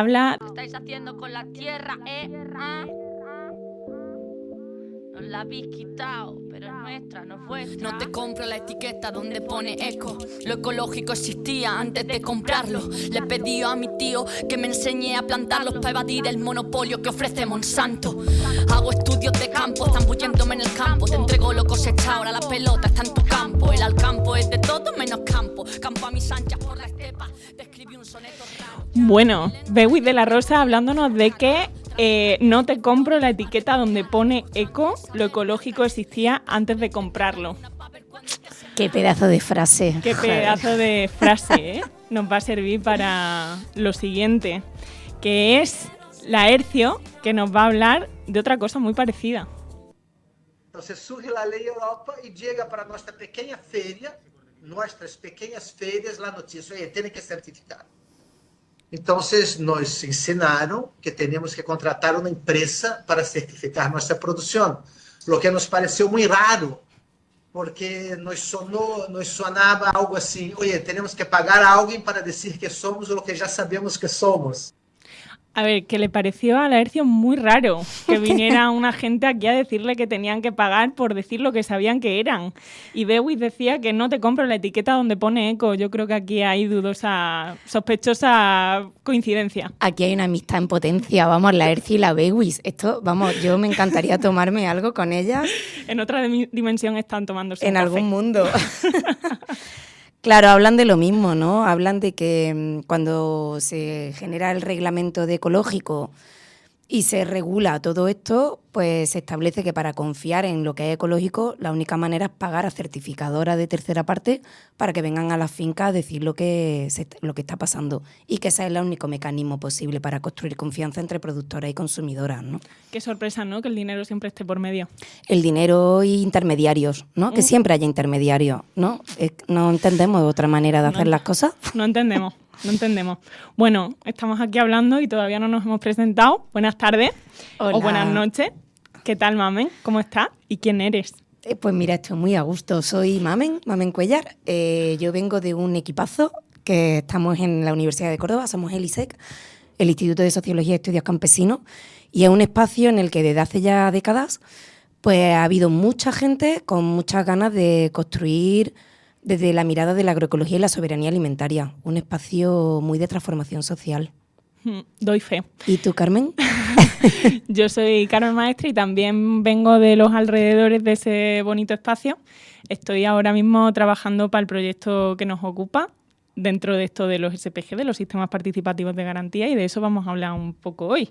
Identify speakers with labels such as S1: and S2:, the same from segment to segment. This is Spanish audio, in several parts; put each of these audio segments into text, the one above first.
S1: Habla...
S2: ¿Qué estáis haciendo con la tierra, ¿Ah? Nos la habéis quitado, pero es nuestra, no es vuestra.
S3: No te compro la etiqueta donde pone eco. Lo ecológico existía antes de comprarlo. Le pedí a mi tío que me enseñe a plantarlos para evadir el monopolio que ofrece Monsanto. Hago estudios de campo, zambulléndome en el campo. Te entrego lo cosechado, ahora la pelota está en tu campo. El al campo es de todo menos campo. Campo a mis anchas por la estepa. Te escribí un soneto raro.
S1: Bueno, Bewi de la Rosa hablándonos de que no te compro la etiqueta donde pone eco, lo ecológico existía antes de comprarlo.
S4: Qué pedazo de frase.
S1: Qué pedazo de frase, ¿eh? Nos va a servir para lo siguiente, que es Laercio, que nos va a hablar de otra cosa muy parecida.
S5: Entonces surge la ley Europa y llega para nuestras pequeñas ferias la noticia, oye, tiene que certificar. Entonces nos enseñaron que teníamos que contratar una empresa para certificar nuestra producción, lo que nos pareció muy raro, porque nos sonaba algo así, oye, tenemos que pagar a alguien para decir que somos lo que ya sabemos que somos.
S1: A ver, que le pareció a Laercio muy raro que viniera una gente aquí a decirle que tenían que pagar por decir lo que sabían que eran. Y Bewis decía que no te compro la etiqueta donde pone eco. Yo creo que aquí hay sospechosa coincidencia.
S4: Aquí hay una amistad en potencia, vamos, Laercio y la Bewis. Esto, vamos, yo me encantaría tomarme algo con ellas.
S1: En otra dimensión están tomándose un
S4: en
S1: café.
S4: Algún mundo. Claro, hablan de lo mismo, ¿no? Hablan de que cuando se genera el reglamento de ecológico y se regula todo esto, pues se establece que para confiar en lo que es ecológico, la única manera es pagar a certificadoras de tercera parte para que vengan a las fincas a decir lo que está pasando, y que ese es el único mecanismo posible para construir confianza entre productoras y consumidoras, ¿no?
S1: Qué sorpresa, ¿no? Que el dinero siempre esté por medio.
S4: El dinero y intermediarios, ¿no? Que siempre haya intermediarios, ¿no? No entendemos otra manera de hacer las cosas.
S1: No entendemos. No entendemos. Bueno, estamos aquí hablando y todavía no nos hemos presentado. Buenas tardes.
S4: Hola.
S1: O buenas noches. ¿Qué tal, Mamen? ¿Cómo estás? ¿Y quién eres?
S4: Pues mira, estoy muy a gusto. Soy Mamen Cuellar. Yo vengo de un equipazo que estamos en la Universidad de Córdoba, somos el ISEC, el Instituto de Sociología y Estudios Campesinos, y es un espacio en el que desde hace ya décadas pues ha habido mucha gente con muchas ganas de construir desde la mirada de la agroecología y la soberanía alimentaria, un espacio muy de transformación social.
S1: Doy fe.
S4: ¿Y tú, Carmen?
S1: Yo soy Carmen Maestre y también vengo de los alrededores de ese bonito espacio. Estoy ahora mismo trabajando para el proyecto que nos ocupa dentro de esto de los SPG, de los sistemas participativos de garantía, y de eso vamos a hablar un poco hoy.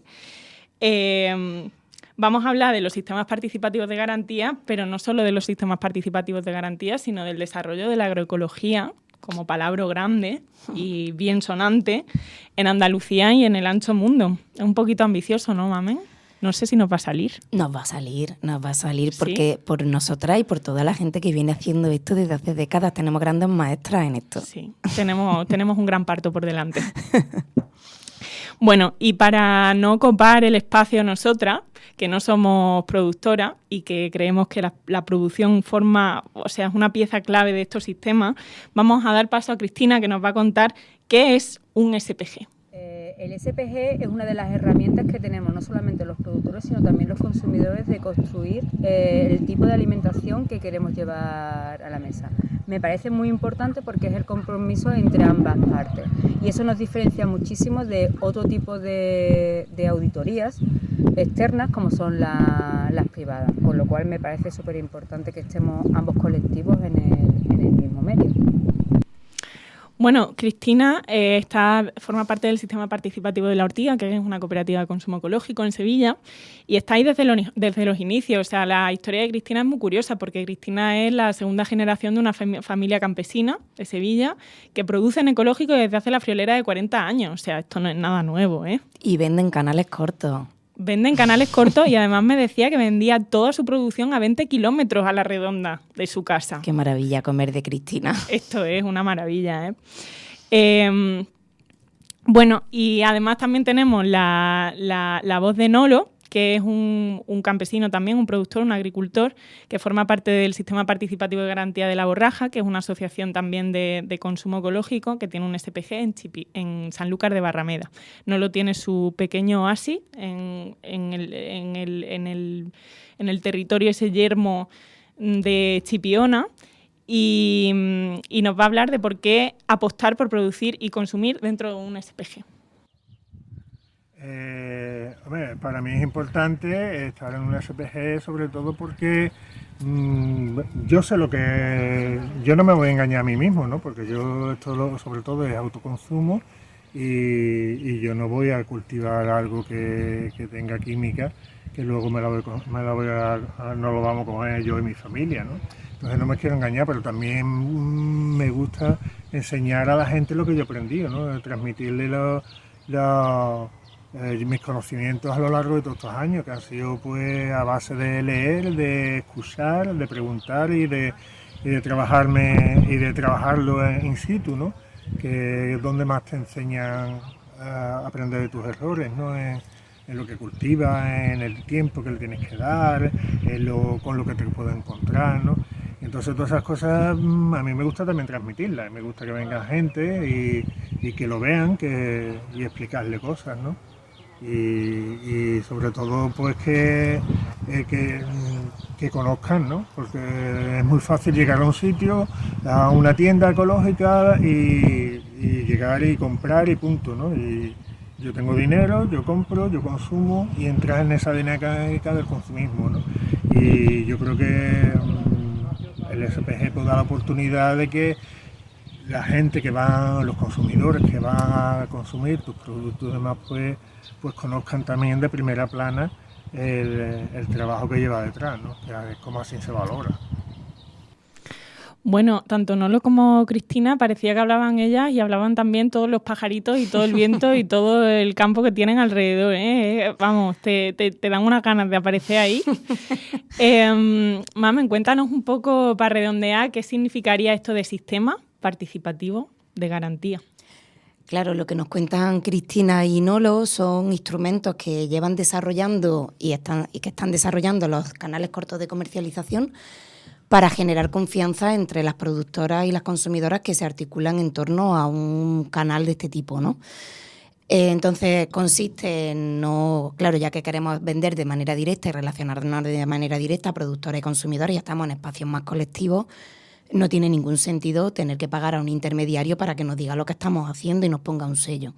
S1: Vamos a hablar de los sistemas participativos de garantía, pero no solo de los sistemas participativos de garantía, sino del desarrollo de la agroecología como palabra grande y bien sonante en Andalucía y en el ancho mundo. Es un poquito ambicioso, ¿no, Mamen? No sé si nos va a salir. Nos va a salir
S4: ¿Sí? Porque por nosotras y por toda la gente que viene haciendo esto desde hace décadas. Tenemos grandes maestras en esto.
S1: Sí, tenemos un gran parto por delante. Bueno, y para no copar el espacio nosotras, que no somos productoras y que creemos que la producción es una pieza clave de estos sistemas, vamos a dar paso a Cristina, que nos va a contar qué es un SPG.
S6: El SPG es una de las herramientas que tenemos no solamente los productores, sino también los consumidores, de construir el tipo de alimentación que queremos llevar a la mesa. Me parece muy importante porque es el compromiso entre ambas partes, y eso nos diferencia muchísimo de otro tipo de auditorías externas como son las privadas, con lo cual me parece súper importante que estemos ambos colectivos en el mismo medio.
S1: Bueno, Cristina forma parte del sistema participativo de La Ortiga, que es una cooperativa de consumo ecológico en Sevilla, y está ahí desde los inicios. O sea, la historia de Cristina es muy curiosa porque Cristina es la segunda generación de una familia campesina de Sevilla que produce en ecológico desde hace la friolera de 40 años. O sea, esto no es nada nuevo, ¿eh?
S4: Y venden canales cortos.
S1: Venden canales cortos y además me decía que vendía toda su producción a 20 kilómetros a la redonda de su casa.
S4: Qué maravilla comer de Cristina.
S1: Esto es una maravilla, ¿eh? Bueno, y además también tenemos la voz de Nolo, que es un campesino también, un productor, un agricultor, que forma parte del Sistema Participativo de Garantía de la Borraja, que es una asociación también de consumo ecológico, que tiene un SPG en Sanlúcar de Barrameda. No lo tiene su pequeño oasis en el territorio ese yermo de Chipiona, y nos va a hablar de por qué apostar por producir y consumir dentro de un SPG.
S7: Para mí es importante estar en un SPG, sobre todo porque yo sé lo que... Yo no me voy a engañar a mí mismo, ¿no? Porque yo esto sobre todo es autoconsumo y yo no voy a cultivar algo que tenga química, que luego no lo vamos a comer yo y mi familia, ¿no? Entonces no me quiero engañar, pero también me gusta enseñar a la gente lo que yo he aprendido, ¿no? Transmitirle mis conocimientos a lo largo de todos estos años, que han sido pues a base de leer, de escuchar, de preguntar y de trabajarlo in situ, ¿no? Que es donde más te enseñan a aprender de tus errores, ¿no? En lo que cultivas, en el tiempo que le tienes que dar, con lo que te puedes encontrar, ¿no? Entonces todas esas cosas a mí me gusta también transmitirlas, me gusta que venga gente y que lo vean y explicarle cosas, ¿no? Y sobre todo pues que conozcan, ¿no? Porque es muy fácil llegar a un sitio, a una tienda ecológica y llegar y comprar y punto, ¿no? Y yo tengo dinero, yo compro, yo consumo y entrar en esa dinámica del consumismo, ¿no? Y yo creo que el SPG puede dar la oportunidad de que la gente los consumidores que van a consumir tus productos y demás, pues conozcan también de primera plana el trabajo que lleva detrás, ¿no? Que es como así se valora.
S1: Bueno, tanto Nolo como Cristina parecía que hablaban ellas y hablaban también todos los pajaritos y todo el viento y todo el campo que tienen alrededor, ¿eh? Vamos, te dan unas ganas de aparecer ahí. Mamen, cuéntanos un poco, para redondear, qué significaría esto de sistema participativo de garantía.
S4: Claro, lo que nos cuentan Cristina y Nolo son instrumentos que llevan desarrollando y que están desarrollando los canales cortos de comercialización para generar confianza entre las productoras y las consumidoras que se articulan en torno a un canal de este tipo, ¿no? Entonces consiste en claro, ya que queremos vender de manera directa y relacionarnos de manera directa a productores y consumidores, ya estamos en espacios más colectivos, no tiene ningún sentido tener que pagar a un intermediario para que nos diga lo que estamos haciendo y nos ponga un sello.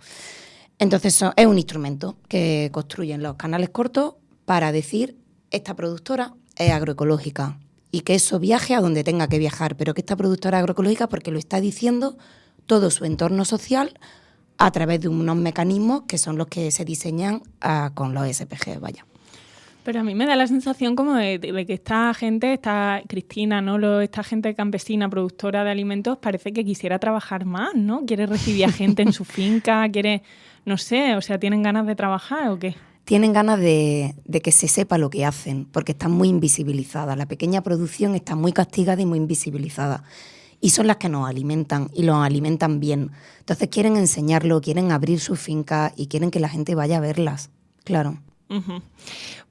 S4: Entonces es un instrumento que construyen los canales cortos para decir esta productora es agroecológica y que eso viaje a donde tenga que viajar, pero que esta productora es agroecológica porque lo está diciendo todo su entorno social a través de unos mecanismos que son los que se diseñan con los SPG, vaya.
S1: Pero a mí me da la sensación como de que esta gente, esta Cristina, ¿no? Esta gente campesina, productora de alimentos, parece que quisiera trabajar más, ¿no? Quiere recibir a gente en su finca, quiere, no sé, o sea, ¿tienen ganas de trabajar o qué?
S4: Tienen ganas de que se sepa lo que hacen, porque están muy invisibilizadas. La pequeña producción está muy castigada y muy invisibilizada. Y son las que nos alimentan, y los alimentan bien. Entonces quieren enseñarlo, quieren abrir sus fincas y quieren que la gente vaya a verlas, claro.
S1: Uh-huh.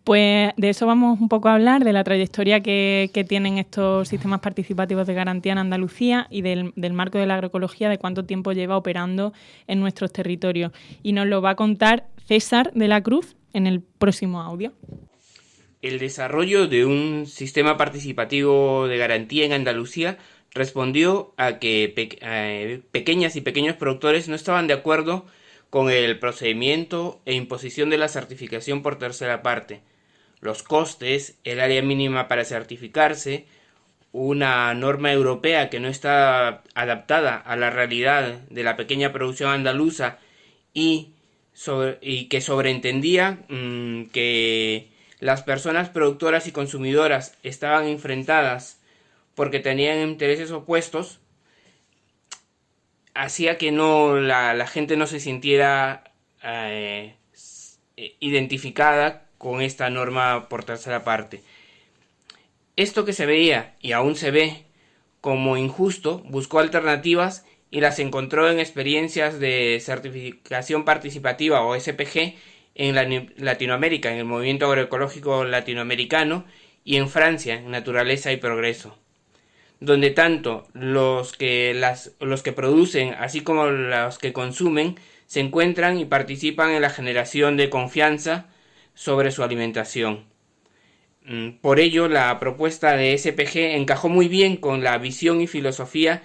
S1: Pues de eso vamos un poco a hablar, de la trayectoria que tienen estos sistemas participativos de garantía en Andalucía y del marco de la agroecología, de cuánto tiempo lleva operando en nuestros territorios. Y nos lo va a contar César de la Cruz en el próximo audio.
S8: El desarrollo de un sistema participativo de garantía en Andalucía respondió a que pequeñas y pequeños productores no estaban de acuerdo con el procedimiento e imposición de la certificación por tercera parte, los costes, el área mínima para certificarse, una norma europea que no está adaptada a la realidad de la pequeña producción andaluza y que sobreentendía que las personas productoras y consumidoras estaban enfrentadas porque tenían intereses opuestos, hacía que la gente no se sintiera identificada con esta norma por tercera parte. Esto que se veía y aún se ve como injusto, buscó alternativas y las encontró en experiencias de certificación participativa o SPG en Latinoamérica, en el movimiento agroecológico latinoamericano, y en Francia, en Naturaleza y Progreso, donde tanto los que producen, así como los que consumen, se encuentran y participan en la generación de confianza sobre su alimentación. Por ello, la propuesta de SPG encajó muy bien con la visión y filosofía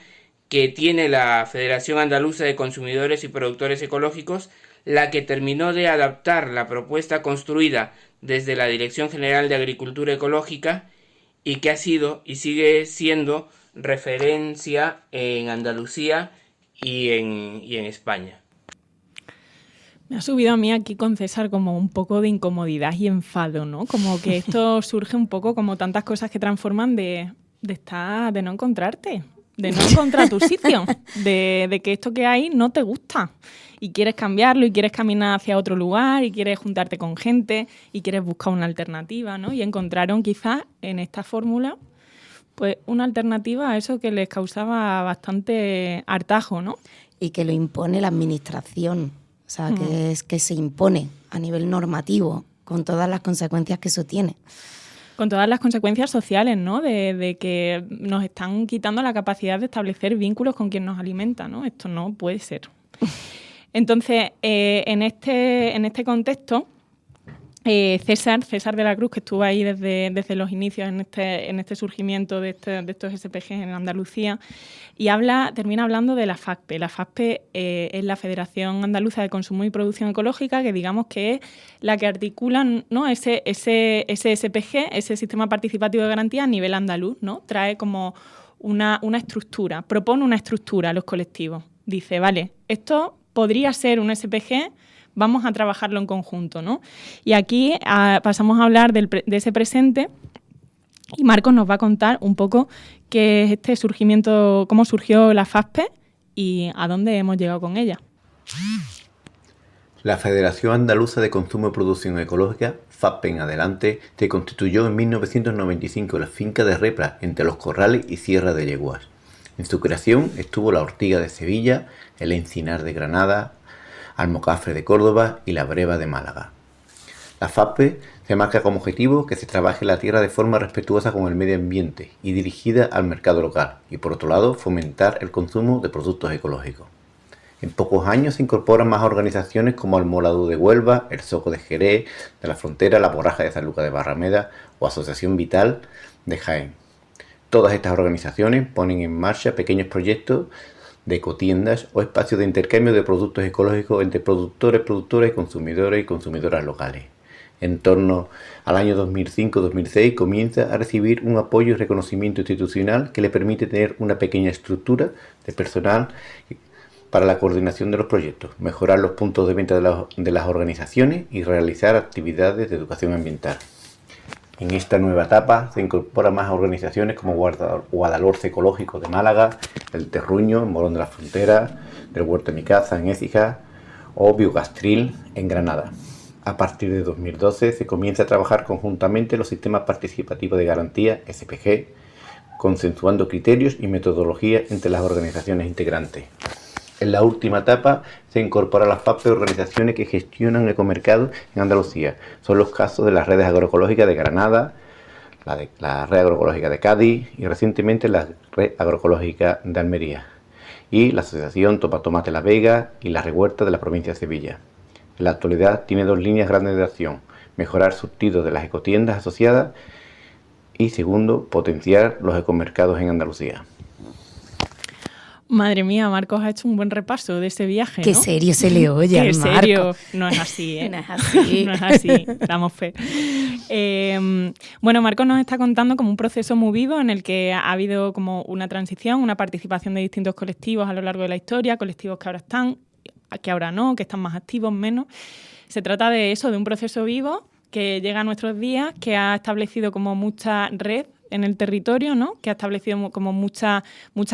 S8: que tiene la Federación Andaluza de Consumidores y Productores Ecológicos, la que terminó de adaptar la propuesta construida desde la Dirección General de Agricultura Ecológica y que ha sido y sigue siendo referencia en Andalucía y en España.
S1: Me ha subido a mí aquí con César como un poco de incomodidad y enfado, ¿no? Como que esto surge un poco como tantas cosas que transforman de no encontrarte, de no encontrar tu sitio, de que esto que hay no te gusta y quieres cambiarlo y quieres caminar hacia otro lugar y quieres juntarte con gente y quieres buscar una alternativa, ¿no? Y encontraron quizás en esta fórmula pues una alternativa a eso que les causaba bastante hartajo, ¿no?
S4: Y que lo impone la administración, o sea, que se impone a nivel normativo, con todas las consecuencias que eso tiene.
S1: Con todas las consecuencias sociales, ¿no? De que nos están quitando la capacidad de establecer vínculos con quien nos alimenta, ¿no? Esto no puede ser. Entonces, en este contexto, César de la Cruz, que estuvo ahí desde los inicios en este surgimiento de estos SPG en Andalucía, y termina hablando de la FACPE. La FACPE es la Federación Andaluza de Consumo y Producción Ecológica, que digamos que es la que articula, ¿no? ese SPG, ese sistema participativo de garantía a nivel andaluz, ¿no? Trae como una estructura, propone una estructura a los colectivos. Dice, vale, esto podría ser un SPG, vamos a trabajarlo en conjunto, ¿no? Y aquí pasamos a hablar de ese presente y Marcos nos va a contar un poco qué es este surgimiento, cómo surgió la FACPE y a dónde hemos llegado con ella.
S9: La Federación Andaluza de Consumo y Producción Ecológica, FACPE en adelante, se constituyó en 1995 en la finca de Repla, entre Los Corrales y Sierra de Yeguas. En su creación estuvo la Ortiga de Sevilla, el Encinar de Granada, Almocafre de Córdoba y la Breva de Málaga. La FACPE se marca como objetivo que se trabaje la tierra de forma respetuosa con el medio ambiente y dirigida al mercado local, y por otro lado fomentar el consumo de productos ecológicos. En pocos años se incorporan más organizaciones como Almoladú de Huelva, el Soco de Jerez, de la Frontera, la Borraja de San Lucas de Barrameda o Asociación Vital de Jaén. Todas estas organizaciones ponen en marcha pequeños proyectos de ecotiendas o espacios de intercambio de productos ecológicos entre productores, productoras y consumidoras locales. En torno al año 2005-2006 comienza a recibir un apoyo y reconocimiento institucional que le permite tener una pequeña estructura de personal para la coordinación de los proyectos, mejorar los puntos de venta de las organizaciones y realizar actividades de educación ambiental. En esta nueva etapa se incorporan más organizaciones como Guadalhorce Ecológico de Málaga, el Terruño en Morón de la Frontera, del Huerto de mi Casa en Écija o Biogastril en Granada. A partir de 2012 se comienza a trabajar conjuntamente los sistemas participativos de garantía SPG, consensuando criterios y metodología entre las organizaciones integrantes. En la última etapa se incorpora a las FACPE organizaciones que gestionan ecomercados en Andalucía. Son los casos de las redes agroecológicas de Granada, la red agroecológica de Cádiz y recientemente la red agroecológica de Almería y la asociación Topa Tomate La Vega y la Rehuerta de la provincia de Sevilla. En la actualidad tiene dos líneas grandes de acción: mejorar surtidos de las ecotiendas asociadas y segundo, potenciar los ecomercados en Andalucía.
S1: Madre mía, Marcos ha hecho un buen repaso de ese viaje, ¿no?
S4: Qué serio se le oye al Marcos.
S1: Qué serio. No es así, ¿eh?
S4: No es así.
S1: No es así, damos fe. Bueno, Marcos nos está contando como un proceso muy vivo en el que ha habido como una transición, una participación de distintos colectivos a lo largo de la historia, colectivos que ahora están, que ahora no, que están más activos, menos. Se trata de eso, de un proceso vivo que llega a nuestros días, que ha establecido como mucha red en el territorio, ¿no? Que ha establecido como mucha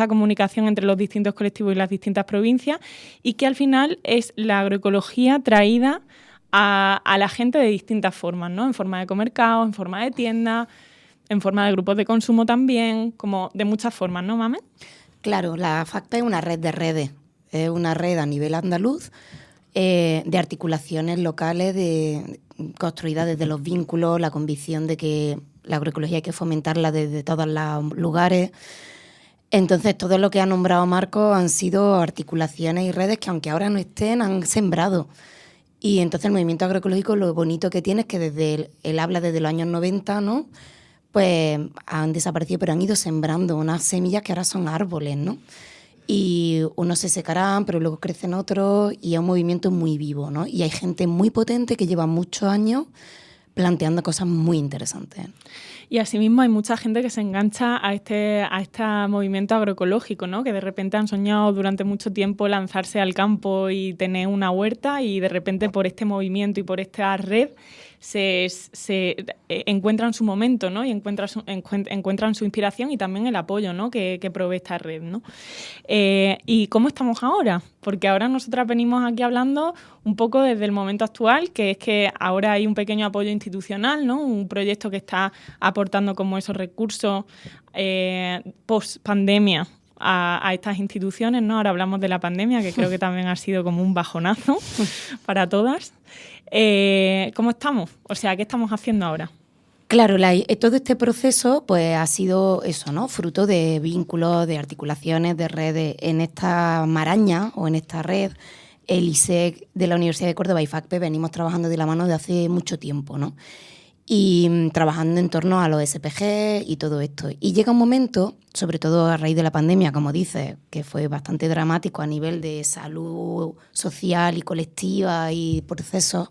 S1: comunicación entre los distintos colectivos y las distintas provincias y que al final es la agroecología traída a la gente de distintas formas, ¿no? En forma de ecomercados, en forma de tiendas, en forma de grupos de consumo también, como de muchas formas, ¿no, Mamen?
S4: Claro, la FACPE es una red de redes, es una red a nivel andaluz de articulaciones locales construidas desde los vínculos, la convicción de que la agroecología hay que fomentarla desde todos los lugares. Entonces, todo lo que ha nombrado Marcos han sido articulaciones y redes que, aunque ahora no estén, han sembrado. Y entonces el movimiento agroecológico, lo bonito que tiene es que desde él habla desde los años 90, ¿no? Pues han desaparecido, pero han ido sembrando unas semillas que ahora son árboles, ¿no? Y unos se secarán, pero luego crecen otros, y es un movimiento muy vivo, ¿no? Y hay gente muy potente que lleva muchos años planteando cosas muy interesantes.
S1: Y asimismo hay mucha gente que se engancha a este movimiento agroecológico, ¿no? Que de repente han soñado durante mucho tiempo lanzarse al campo y tener una huerta, y de repente por este movimiento y por esta red se encuentran su momento, ¿no? Y encuentran su inspiración y también el apoyo, ¿no? que provee esta red, ¿no? ¿Y cómo estamos ahora? Porque ahora nosotras venimos aquí hablando un poco desde el momento actual, que es que ahora hay un pequeño apoyo institucional, ¿no? Un proyecto que está aportando como esos recursos post-pandemia a estas instituciones, ¿no? Ahora hablamos de la pandemia, que creo que también ha sido como un bajonazo para todas. ¿Cómo estamos? O sea, ¿qué estamos haciendo ahora?
S4: Claro, todo este proceso pues ha sido eso, ¿no? Fruto de vínculos, de articulaciones, de redes. En esta maraña o en esta red, el ISEC de la Universidad de Córdoba y FACPE venimos trabajando de la mano de hace mucho tiempo, ¿no? Y trabajando en torno a los SPG y todo esto. Y llega un momento, sobre todo a raíz de la pandemia, como dices, que fue bastante dramático a nivel de salud social y colectiva y procesos,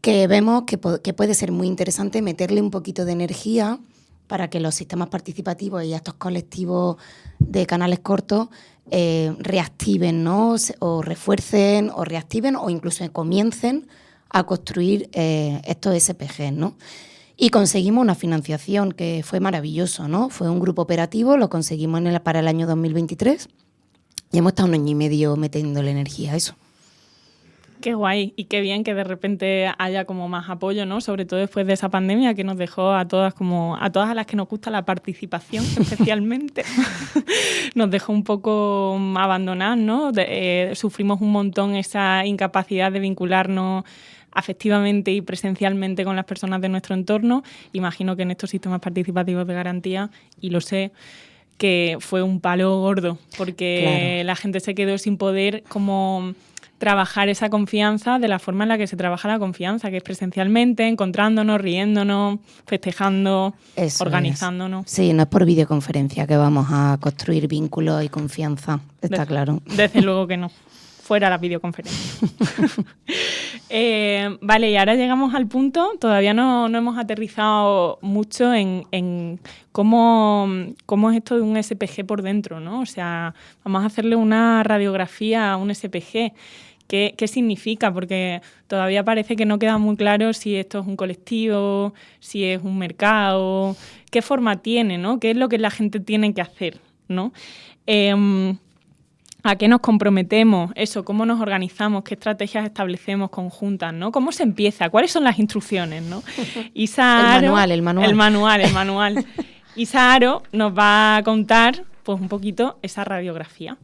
S4: que vemos que puede ser muy interesante meterle un poquito de energía para que los sistemas participativos y estos colectivos de canales cortos reactiven, ¿no? O refuercen, o reactiven, o incluso comiencen a construir estos SPG, ¿no? Y conseguimos una financiación que fue maravilloso, ¿no? Fue un grupo operativo, lo conseguimos para el año 2023 y hemos estado 1 año y medio metiéndole energía a eso.
S1: Qué guay y qué bien que de repente haya como más apoyo, ¿no? Sobre todo después de esa pandemia que nos dejó a todas a las que nos gusta la participación especialmente, nos dejó un poco abandonadas, ¿no? Sufrimos un montón esa incapacidad de vincularnos afectivamente y presencialmente con las personas de nuestro entorno. Imagino que en estos sistemas participativos de garantía, y lo sé, que fue un palo gordo, porque claro, la gente se quedó sin poder como trabajar esa confianza de la forma en la que se trabaja la confianza, que es presencialmente, encontrándonos, riéndonos, festejando, eso organizándonos.
S4: Sí, no es por videoconferencia que vamos a construir vínculos y confianza, está claro.
S1: Desde luego que no, fuera la videoconferencia. Vale, y ahora llegamos al punto, todavía no hemos aterrizado mucho en cómo es esto de un SPG por dentro, ¿no? O sea, vamos a hacerle una radiografía a un SPG. ¿Qué significa? Porque todavía parece que no queda muy claro si esto es un colectivo, si es un mercado, qué forma tiene, ¿no? ¿Qué es lo que la gente tiene que hacer, ¿no? ¿A qué nos comprometemos? Eso, ¿cómo nos organizamos? ¿Qué estrategias establecemos conjuntas, ¿no? ¿Cómo se empieza? ¿Cuáles son las instrucciones, ¿no? Isa Aro, el manual. Isa Aro nos va a contar pues un poquito esa radiografía.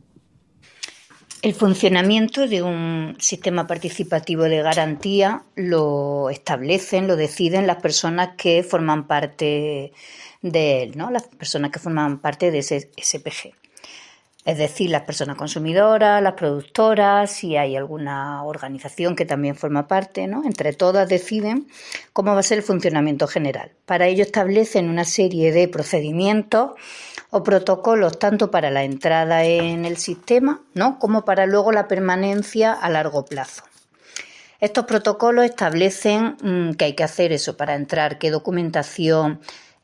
S10: El funcionamiento de un sistema participativo de garantía lo establecen, lo deciden las personas que forman parte de él, ¿no? Las personas que forman parte de ese SPG. Es decir, las personas consumidoras, las productoras, si hay alguna organización que también forma parte, ¿no? Entre todas deciden cómo va a ser el funcionamiento general. Para ello establecen una serie de procedimientos o protocolos tanto para la entrada en el sistema, ¿no? como para luego la permanencia a largo plazo. Estos protocolos establecen que hay que hacer eso para entrar, qué documentación,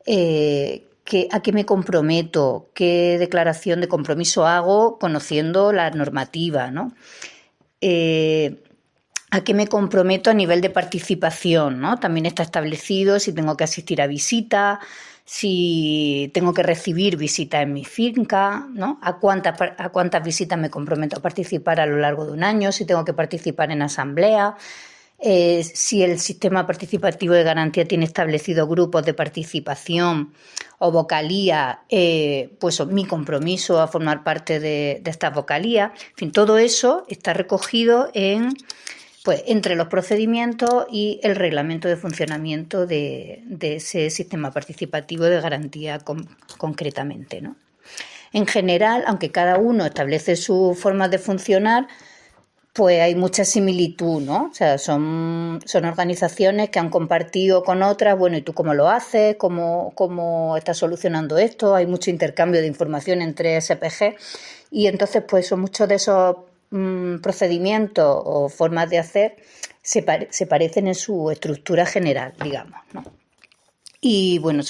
S10: a qué me comprometo, qué declaración de compromiso hago conociendo la normativa, ¿no? A qué me comprometo a nivel de participación, ¿no? También está establecido si tengo que asistir a visitas, si tengo que recibir visitas en mi finca, ¿no? A cuántas visitas me comprometo a participar a lo largo de un año, si tengo que participar en asamblea. si el sistema participativo de garantía tiene establecidos grupos de participación o vocalía, pues mi compromiso a formar parte de estas vocalías. En fin, todo eso está recogido entre los procedimientos y el reglamento de funcionamiento de ese sistema participativo de garantía concretamente, ¿no? En general, aunque cada uno establece sus formas de funcionar, pues hay mucha similitud, ¿no? O sea, son organizaciones que han compartido con otras, bueno, ¿y tú cómo lo haces? ¿Cómo estás solucionando esto? Hay mucho intercambio de información entre SPG y entonces, pues son muchos de esos procedimientos o formas de hacer se parecen en su estructura general, digamos, ¿no? Y bueno,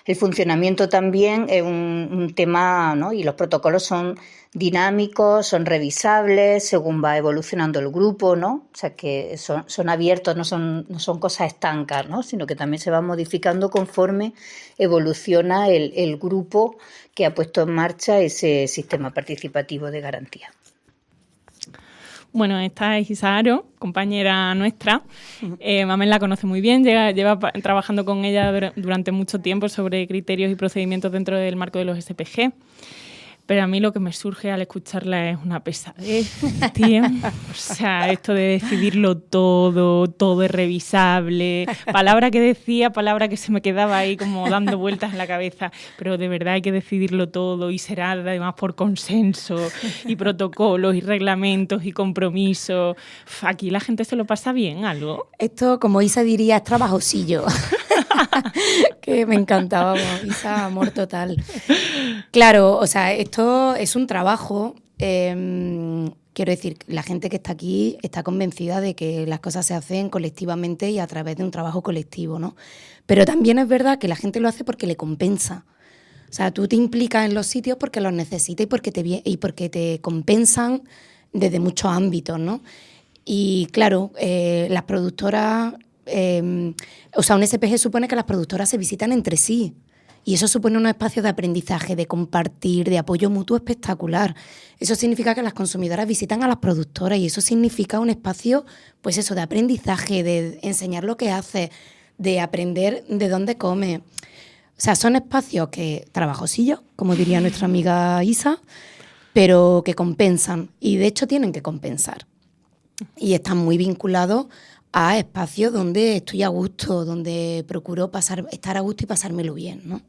S10: el funcionamiento también es un tema, ¿no? Y los protocolos son dinámicos, son revisables según va evolucionando el grupo, ¿no? O sea que son abiertos, no son cosas estancas, ¿no? Sino que también se van modificando conforme evoluciona el grupo que ha puesto en marcha ese sistema participativo de garantía.
S1: Bueno, esta es Isa Haro, compañera nuestra. Mamen la conoce muy bien, lleva trabajando con ella durante mucho tiempo sobre criterios y procedimientos dentro del marco de los SPG. Pero a mí lo que me surge al escucharla es una pesadez, tío. O sea, esto de decidirlo todo es revisable. Palabra que decía, palabra que se me quedaba ahí como dando vueltas en la cabeza. Pero de verdad hay que decidirlo todo y será además por consenso y protocolos y reglamentos y compromisos. Aquí la gente se lo pasa bien, ¿algo?
S4: Esto, como Isa diría, es trabajosillo. Que me encantaba, Isa, amor total. Claro, o sea, esto es un trabajo. Quiero decir, la gente que está aquí está convencida de que las cosas se hacen colectivamente y a través de un trabajo colectivo, ¿no? Pero también es verdad que la gente lo hace porque le compensa. O sea, tú te implicas en los sitios porque los necesitas y porque te compensan desde muchos ámbitos, ¿no? Y claro, las productoras... un SPG supone que las productoras se visitan entre sí y eso supone unos espacios de aprendizaje, de compartir, de apoyo mutuo espectacular. Eso significa que las consumidoras visitan a las productoras y eso significa un espacio, pues eso, de aprendizaje, de enseñar lo que hace, de aprender de dónde come. O sea, son espacios que trabajosillos, como diría nuestra amiga Isa, pero que compensan y de hecho tienen que compensar y están muy vinculados a espacios donde estoy a gusto, donde procuro estar a gusto y pasármelo bien, ¿no?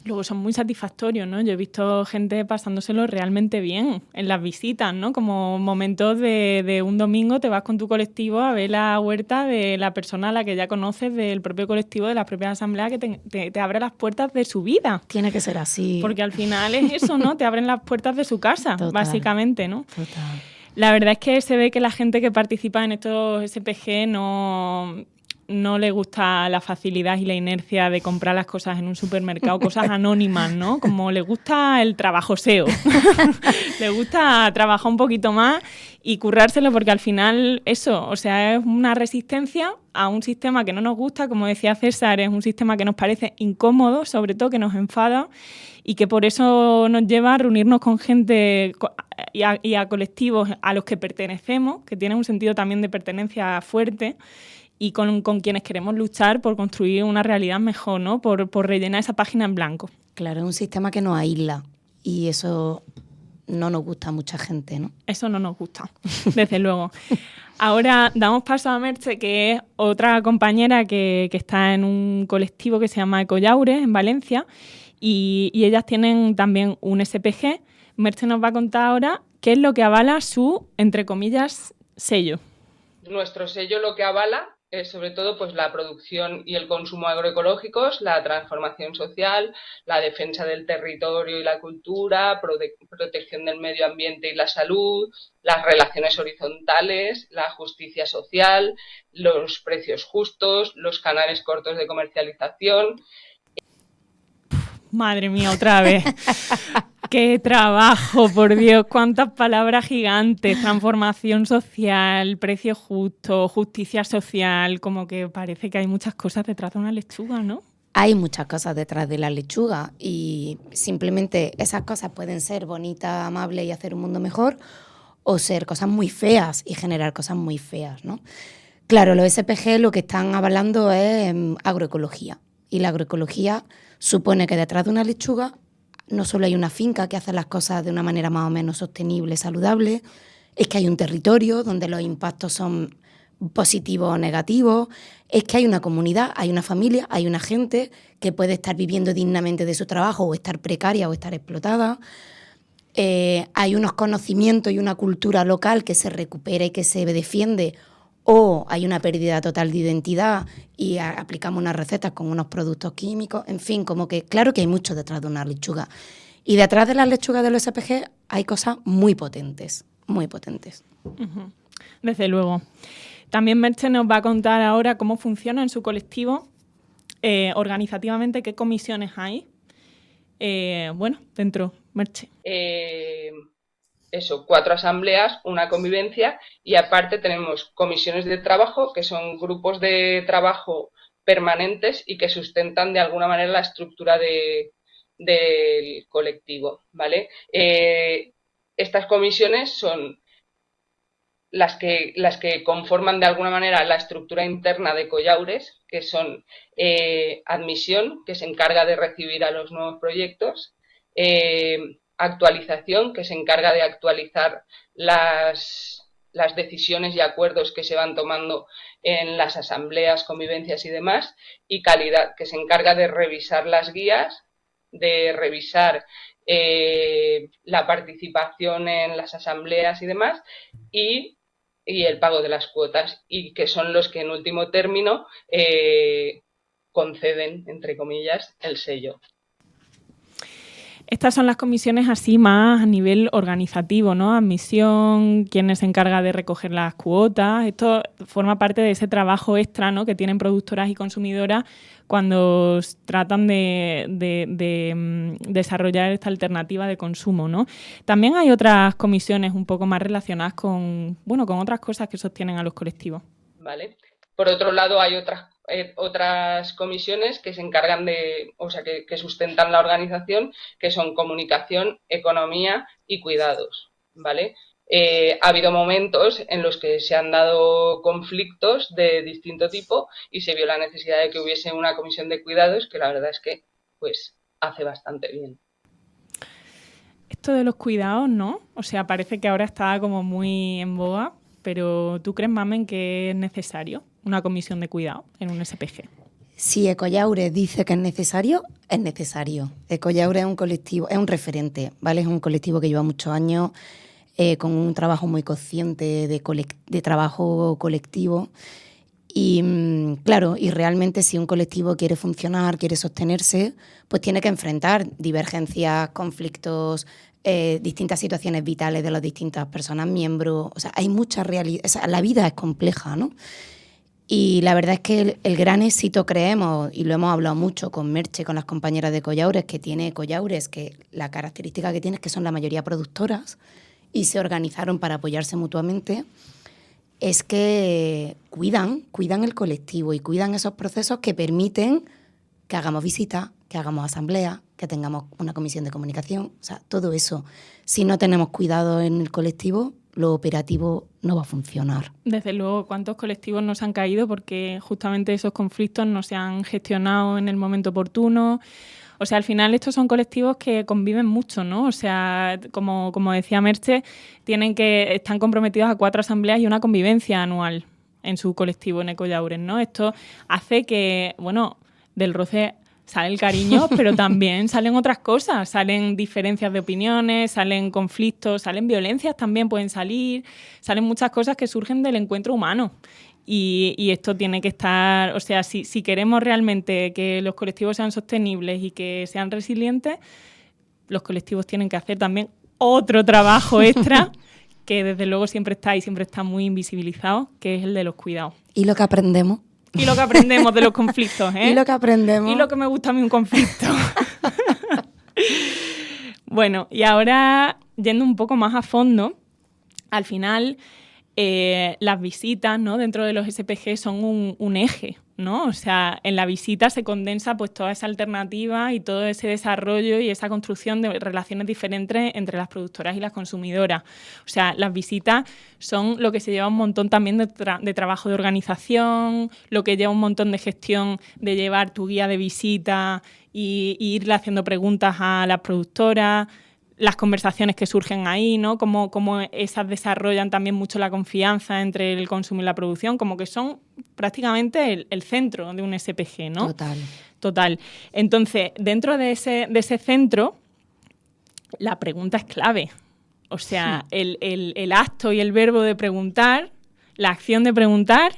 S1: Y luego son muy satisfactorios, ¿no? Yo he visto gente pasándoselo realmente bien en las visitas, ¿no? Como momentos de un domingo te vas con tu colectivo a ver la huerta de la persona a la que ya conoces, del propio colectivo, de las propias asambleas, que te abre las puertas de su vida.
S4: Tiene que ser así.
S1: Porque al final es eso, ¿no? Te abren las puertas de su casa, básicamente, ¿no?
S4: Total.
S1: La verdad es que se ve que la gente que participa en estos SPG no le gusta la facilidad y la inercia de comprar las cosas en un supermercado, cosas anónimas, ¿no? Como le gusta el trabajoseo. Le gusta trabajar un poquito más y currárselo porque al final eso, o sea, es una resistencia a un sistema que no nos gusta, como decía César, es un sistema que nos parece incómodo, sobre todo que nos enfada y que por eso nos lleva a reunirnos con gente y a colectivos a los que pertenecemos, que tienen un sentido también de pertenencia fuerte y con quienes queremos luchar por construir una realidad mejor, ¿no? Por rellenar esa página en blanco.
S4: Claro, es un sistema que nos aísla y eso no nos gusta a mucha gente, ¿no?
S1: Eso no nos gusta, desde luego. Ahora damos paso a Merche, que es otra compañera que está en un colectivo que se llama Ecoyaures, en Valencia, y ellas tienen también un SPG. Merche nos va a contar ahora qué es lo que avala su, entre comillas, sello.
S11: Nuestro sello lo que avala es sobre todo pues la producción y el consumo agroecológicos, la transformación social, la defensa del territorio y la cultura, protección del medio ambiente y la salud, las relaciones horizontales, la justicia social, los precios justos, los canales cortos de comercialización.
S1: Madre mía, otra vez. ¡Qué trabajo, por Dios! ¡Cuántas palabras gigantes! Transformación social, precio justo, justicia social. Como que parece que hay muchas cosas detrás de una lechuga, ¿no?
S4: Hay muchas cosas detrás de la lechuga y simplemente esas cosas pueden ser bonitas, amables y hacer un mundo mejor o ser cosas muy feas y generar cosas muy feas, ¿no? Claro, los SPG lo que están avalando es agroecología. Y la agroecología supone que detrás de una lechuga no solo hay una finca que hace las cosas de una manera más o menos sostenible, saludable, es que hay un territorio donde los impactos son positivos o negativos, es que hay una comunidad, hay una familia, hay una gente que puede estar viviendo dignamente de su trabajo o estar precaria o estar explotada. Hay unos conocimientos y una cultura local que se recupera y que se defiende, o hay una pérdida total de identidad y aplicamos unas recetas con unos productos químicos. En fin, como que claro que hay mucho detrás de una lechuga. Y detrás de las lechugas de los SPG hay cosas muy potentes, muy potentes.
S1: Uh-huh. Desde luego. También Merche nos va a contar ahora cómo funciona en su colectivo, organizativamente, qué comisiones hay. Dentro, Merche.
S11: 4 asambleas, una convivencia, y aparte tenemos comisiones de trabajo, que son grupos de trabajo permanentes y que sustentan de alguna manera la estructura del colectivo, ¿vale? Estas comisiones son las que conforman de alguna manera la estructura interna de Collaures, que son admisión, que se encarga de recibir a los nuevos proyectos, actualización, que se encarga de actualizar las decisiones y acuerdos que se van tomando en las asambleas, convivencias y demás, y calidad, que se encarga de revisar las guías, de revisar la participación en las asambleas y demás, y el pago de las cuotas, y que son los que en último término conceden, entre comillas, el sello.
S1: Estas son las comisiones así más a nivel organizativo, ¿no? Admisión, quién se encarga de recoger las cuotas. Esto forma parte de ese trabajo extra, ¿no?, que tienen productoras y consumidoras cuando tratan de desarrollar esta alternativa de consumo, ¿no? También hay otras comisiones un poco más relacionadas con otras cosas que sostienen a los colectivos.
S11: Vale. Por otro lado, hay otras comisiones que se encargan que sustentan la organización, que son comunicación, economía y cuidados, ¿vale? Ha habido momentos en los que se han dado conflictos de distinto tipo y se vio la necesidad de que hubiese una comisión de cuidados, que la verdad es que pues hace bastante bien.
S1: Esto de los cuidados, ¿no? O sea, parece que ahora está como muy en boga, pero ¿tú crees, Mamen, que es necesario una comisión de cuidado en un SPG?
S4: Si Ecollaures dice que es necesario, es necesario. Ecollaures es un colectivo, es un referente, ¿vale? Es un colectivo que lleva muchos años con un trabajo muy consciente de trabajo colectivo. Y claro, y realmente si un colectivo quiere funcionar, quiere sostenerse, pues tiene que enfrentar divergencias, conflictos, distintas situaciones vitales de las distintas personas miembros. O sea, hay mucha realidad. O sea, la vida es compleja, ¿no? Y la verdad es que el gran éxito, creemos, y lo hemos hablado mucho con Merche, con las compañeras de Collaures, que tiene Collaures, que la característica que tiene es que son la mayoría productoras y se organizaron para apoyarse mutuamente, es que cuidan el colectivo y cuidan esos procesos que permiten que hagamos visitas, que hagamos asambleas, que tengamos una comisión de comunicación. O sea, todo eso. Si no tenemos cuidado en el colectivo, lo operativo no va a funcionar.
S1: Desde luego, ¿cuántos colectivos nos han caído porque justamente esos conflictos no se han gestionado en el momento oportuno? O sea, al final estos son colectivos que conviven mucho, ¿no? O sea, como decía Merche, están comprometidos a 4 asambleas y una convivencia anual en su colectivo en Ecollaures, ¿no? Esto hace que, del roce sale el cariño, pero también salen otras cosas, salen diferencias de opiniones, salen conflictos, salen violencias también pueden salen muchas cosas que surgen del encuentro humano. Y esto tiene que estar, o sea, si queremos realmente que los colectivos sean sostenibles y que sean resilientes, los colectivos tienen que hacer también otro trabajo extra que desde luego siempre está muy invisibilizado, que es el de los cuidados.
S4: ¿Y lo que aprendemos?
S1: Y lo que aprendemos de los conflictos, ¿eh?
S4: Y lo que aprendemos.
S1: Y lo que me gusta a mí un conflicto. Bueno, y ahora, yendo un poco más a fondo, al final, las visitas, ¿no?, dentro de los SPG son un eje, ¿no? O sea, en la visita se condensa pues toda esa alternativa y todo ese desarrollo y esa construcción de relaciones diferentes entre las productoras y las consumidoras. O sea, las visitas son lo que se lleva un montón también de trabajo de organización, lo que lleva un montón de gestión de llevar tu guía de visita y irle haciendo preguntas a las productoras, las conversaciones que surgen ahí, ¿no? Cómo esas desarrollan también mucho la confianza entre el consumo y la producción, como que son prácticamente el centro de un SPG, ¿no? Total. Entonces, dentro de ese centro, la pregunta es clave. O sea, el acto y el verbo de preguntar, la acción de preguntar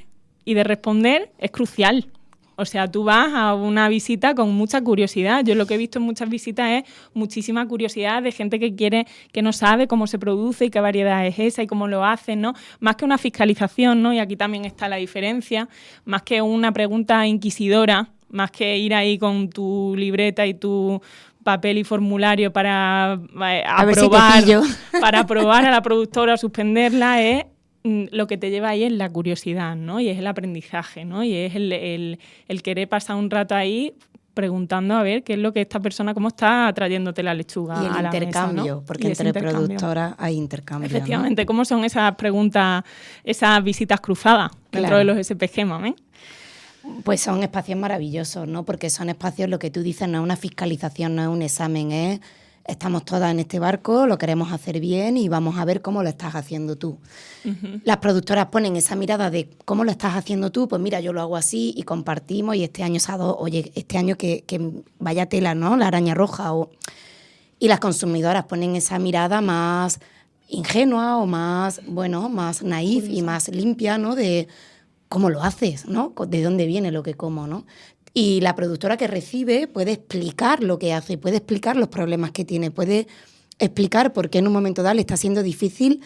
S1: y de responder es crucial. O sea, tú vas a una visita con mucha curiosidad. Yo lo que he visto en muchas visitas es muchísima curiosidad de gente que no sabe cómo se produce y qué variedad es esa y cómo lo hacen, ¿no? Más que una fiscalización, ¿no? Y aquí también está la diferencia, más que una pregunta inquisidora, más que ir ahí con tu libreta y tu papel y formulario para aprobar a la productora o suspenderla, es lo que te lleva ahí es la curiosidad, ¿no? Y es el aprendizaje, ¿no? Y es el querer pasar un rato ahí preguntando a ver qué es lo que esta persona, cómo está trayéndote la lechuga a la mesa, ¿no?
S4: Y el intercambio, porque entre productoras hay intercambio.
S1: Efectivamente, ¿no? ¿Cómo son esas preguntas, esas visitas cruzadas dentro de los SPG, mami?
S4: Pues son espacios maravillosos, ¿no? Porque son espacios, lo que tú dices, no es una fiscalización, no es un examen, estamos todas en este barco, lo queremos hacer bien y vamos a ver cómo lo estás haciendo tú. Uh-huh. Las productoras ponen esa mirada de cómo lo estás haciendo tú, pues mira, yo lo hago así y compartimos y este año este año que vaya tela, ¿no? La araña roja. Y las consumidoras ponen esa mirada más ingenua o más naif y más limpia, ¿no? De cómo lo haces, ¿no? De dónde viene lo que como, ¿no? Y la productora que recibe puede explicar lo que hace, puede explicar los problemas que tiene, puede explicar por qué en un momento dado le está siendo difícil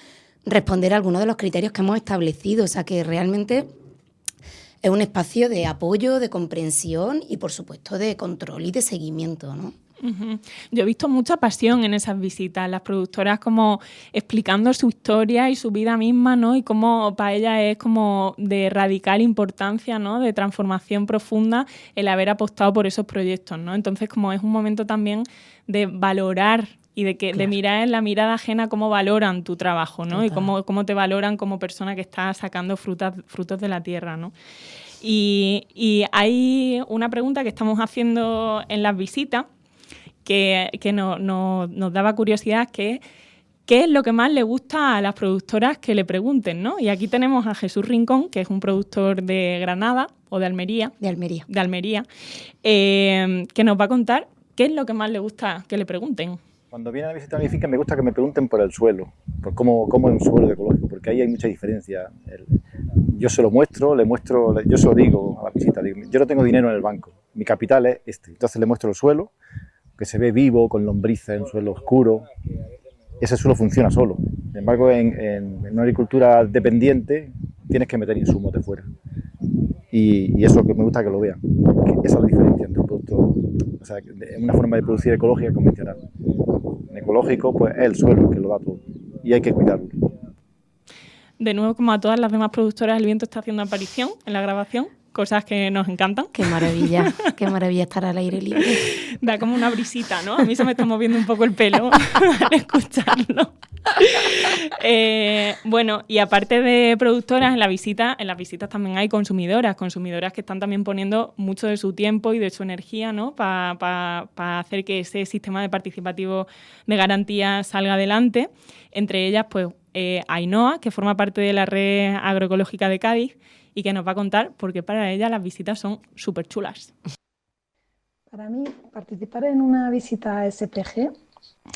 S4: responder a algunos de los criterios que hemos establecido. O sea, que realmente es un espacio de apoyo, de comprensión y, por supuesto, de control y de seguimiento, ¿no?
S1: Uh-huh. Yo he visto mucha pasión en esas visitas, las productoras como explicando su historia y su vida misma, ¿no? Y cómo para ellas es como de radical importancia, ¿no? De transformación profunda el haber apostado por esos proyectos, ¿no? Entonces, como es un momento también de valorar y de mirar en la mirada ajena cómo valoran tu trabajo, ¿no? Total. Y cómo te valoran como persona que está sacando frutos de la tierra, ¿no? Y hay una pregunta que estamos haciendo en las visitas que nos daba curiosidad, que es qué es lo que más le gusta a las productoras que le pregunten, ¿no? Y aquí tenemos a Jesús Rincón, que es un productor de Granada o de Almería.
S4: De Almería.
S1: Que nos va a contar qué es lo que más le gusta que le pregunten.
S12: Cuando vienen a visitar mi finca me gusta que me pregunten por el suelo, por cómo es un suelo ecológico, porque ahí hay mucha diferencia. Yo se lo muestro, yo se lo digo a la visita, yo no tengo dinero en el banco, mi capital es este, entonces le muestro el suelo, que se ve vivo, con lombrices, en suelo oscuro. Ese suelo funciona solo. Sin embargo, en una agricultura dependiente tienes que meter insumos de fuera. Y eso es lo que me gusta que lo vean. Esa es la diferencia entre un producto, o sea, una forma de producir ecológica y convencional. En ecológico, pues es el suelo que lo da todo y hay que cuidarlo.
S1: De nuevo, como a todas las demás productoras, el viento está haciendo aparición en la grabación. Cosas que nos encantan.
S4: Qué maravilla estar al aire libre.
S1: Da como una brisita, ¿no? A mí se me está moviendo un poco el pelo al escucharlo. Bueno, y aparte de productoras, en las visitas también hay consumidoras que están también poniendo mucho de su tiempo y de su energía, ¿no? Para hacer que ese sistema de participativo de garantía salga adelante. Entre ellas, pues, Ainhoa, que forma parte de la red agroecológica de Cádiz, y que nos va a contar porque para ella las visitas son súper chulas.
S13: Para mí, participar en una visita a SPG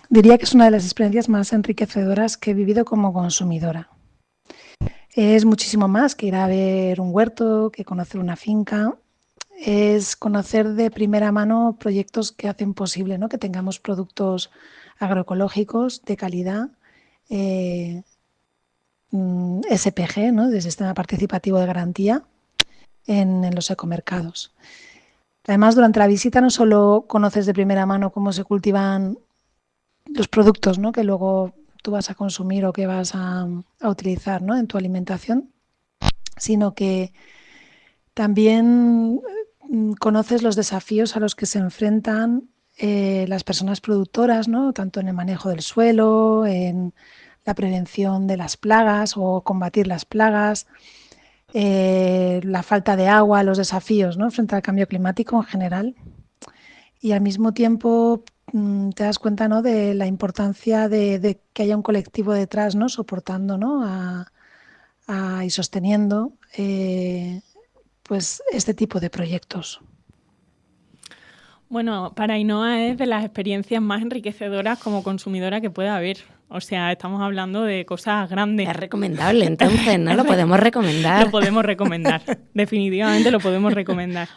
S13: diría que es una de las experiencias más enriquecedoras que he vivido como consumidora. Es muchísimo más que ir a ver un huerto, que conocer una finca. Es conocer de primera mano proyectos que hacen posible, ¿no? Que tengamos productos agroecológicos de calidad, SPG, ¿no? De Sistema Participativo de Garantía en los ecomercados. Además, durante la visita no solo conoces de primera mano cómo se cultivan los productos, ¿no? Que luego tú vas a consumir o qué vas a utilizar, ¿no?, en tu alimentación, sino que también conoces los desafíos a los que se enfrentan las personas productoras, ¿no?, tanto en el manejo del suelo, en la prevención de las plagas o combatir las plagas, la falta de agua, los desafíos, ¿no?, frente al cambio climático en general. Y al mismo tiempo te das cuenta, ¿no?, de la importancia de que haya un colectivo detrás, ¿no?, soportando, ¿no?, y sosteniendo pues este tipo de proyectos.
S1: Bueno, para Ainhoa es de las experiencias más enriquecedoras como consumidora que pueda haber. O sea, estamos hablando de cosas grandes.
S4: Es recomendable, entonces, ¿no? Lo podemos recomendar.
S1: Lo podemos recomendar, definitivamente lo podemos recomendar.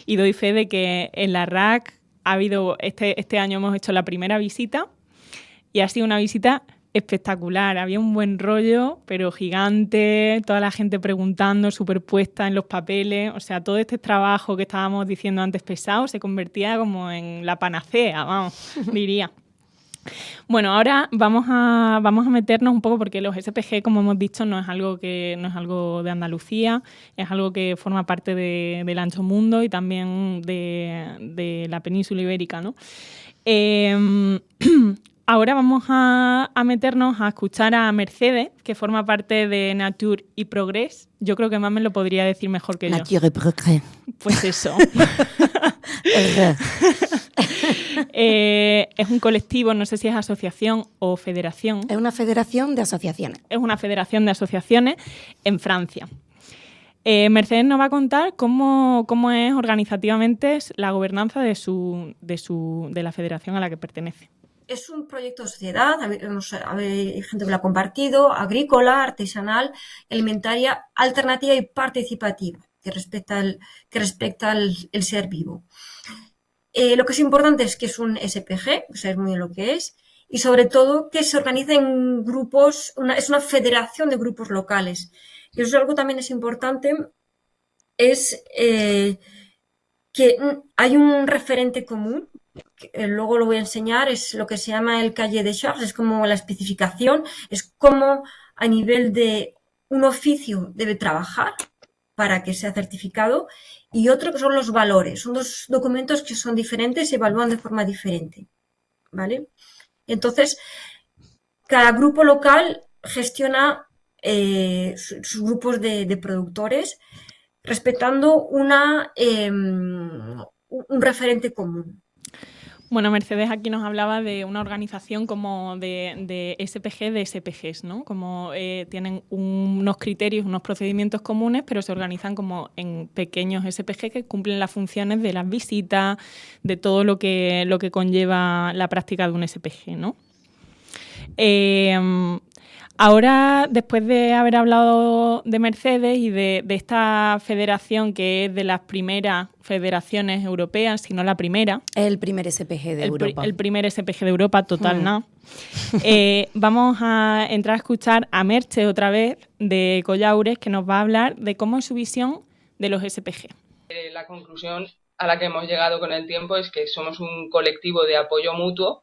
S1: Y doy fe de que en la RAC ha habido, este año hemos hecho la primera visita y ha sido una visita espectacular. Había un buen rollo, pero gigante, toda la gente preguntando, superpuesta en los papeles. O sea, todo este trabajo que estábamos diciendo antes pesado se convertía como en la panacea, vamos, diría. Bueno, ahora vamos a meternos un poco, porque los SPG, como hemos dicho, no es algo de Andalucía, es algo que forma parte del ancho mundo y también de la península ibérica, ¿no? Ahora vamos a meternos a escuchar a Mercedes, que forma parte de Nature y Progress. Yo creo que Mamen lo podría decir mejor que yo.
S4: Nature y Progress.
S1: Pues eso. Es un colectivo, no sé si es asociación o federación.
S4: Es una federación de asociaciones.
S1: Es una federación de asociaciones en Francia. Mercedes nos va a contar cómo es organizativamente la gobernanza de la federación a la que pertenece.
S14: Es un proyecto de sociedad, hay gente que lo ha compartido, agrícola, artesanal, alimentaria, alternativa y participativa, que respecta el ser vivo. Lo que es importante es que es un SPG, o sea, es muy bien lo que es, y sobre todo que se organiza en grupos, es una federación de grupos locales. Y eso es algo también es importante, es que hay un referente común, que luego lo voy a enseñar, es lo que se llama el cahier de charges, es como la especificación, es como a nivel de un oficio debe trabajar para que sea certificado, y otro que son los valores. Son dos documentos que son diferentes, se evalúan de forma diferente, ¿vale? Entonces, cada grupo local gestiona sus grupos de productores respetando un referente común.
S1: Bueno, Mercedes aquí nos hablaba de una organización como de SPG, de SPGs, ¿no? Como tienen unos criterios, unos procedimientos comunes, pero se organizan como en pequeños SPG que cumplen las funciones de las visitas, de todo lo que conlleva la práctica de un SPG, ¿no? Ahora, después de haber hablado de Mercedes y de esta federación, que es de las primeras federaciones europeas, si no la primera.
S4: El primer SPG de Europa.
S1: El primer SPG de Europa, total, ¿no? Vamos a entrar a escuchar a Merche otra vez, de Collaures, que nos va a hablar de cómo es su visión de los SPG.
S11: La conclusión a la que hemos llegado con el tiempo es que somos un colectivo de apoyo mutuo,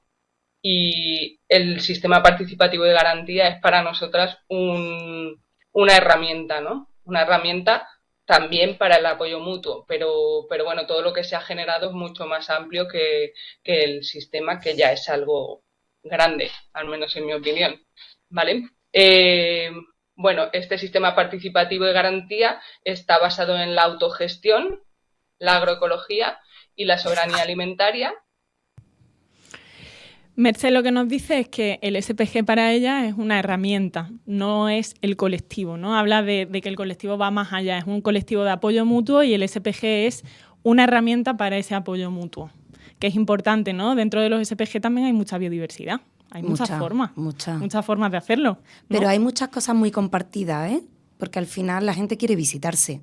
S11: y el sistema participativo de garantía es para nosotras una herramienta, ¿no? Una herramienta también para el apoyo mutuo, pero bueno, todo lo que se ha generado es mucho más amplio que el sistema, que ya es algo grande, al menos en mi opinión, ¿vale? Bueno, este sistema participativo de garantía está basado en la autogestión, la agroecología y la soberanía alimentaria.
S1: Merced lo que nos dice es que el SPG para ella es una herramienta, no es el colectivo, ¿no? Habla de que el colectivo va más allá, es un colectivo de apoyo mutuo y el SPG es una herramienta para ese apoyo mutuo, que es importante, ¿no? Dentro de los SPG también hay mucha biodiversidad, hay muchas formas de hacerlo, ¿no?
S4: Pero hay muchas cosas muy compartidas, ¿eh? Porque al final la gente quiere visitarse.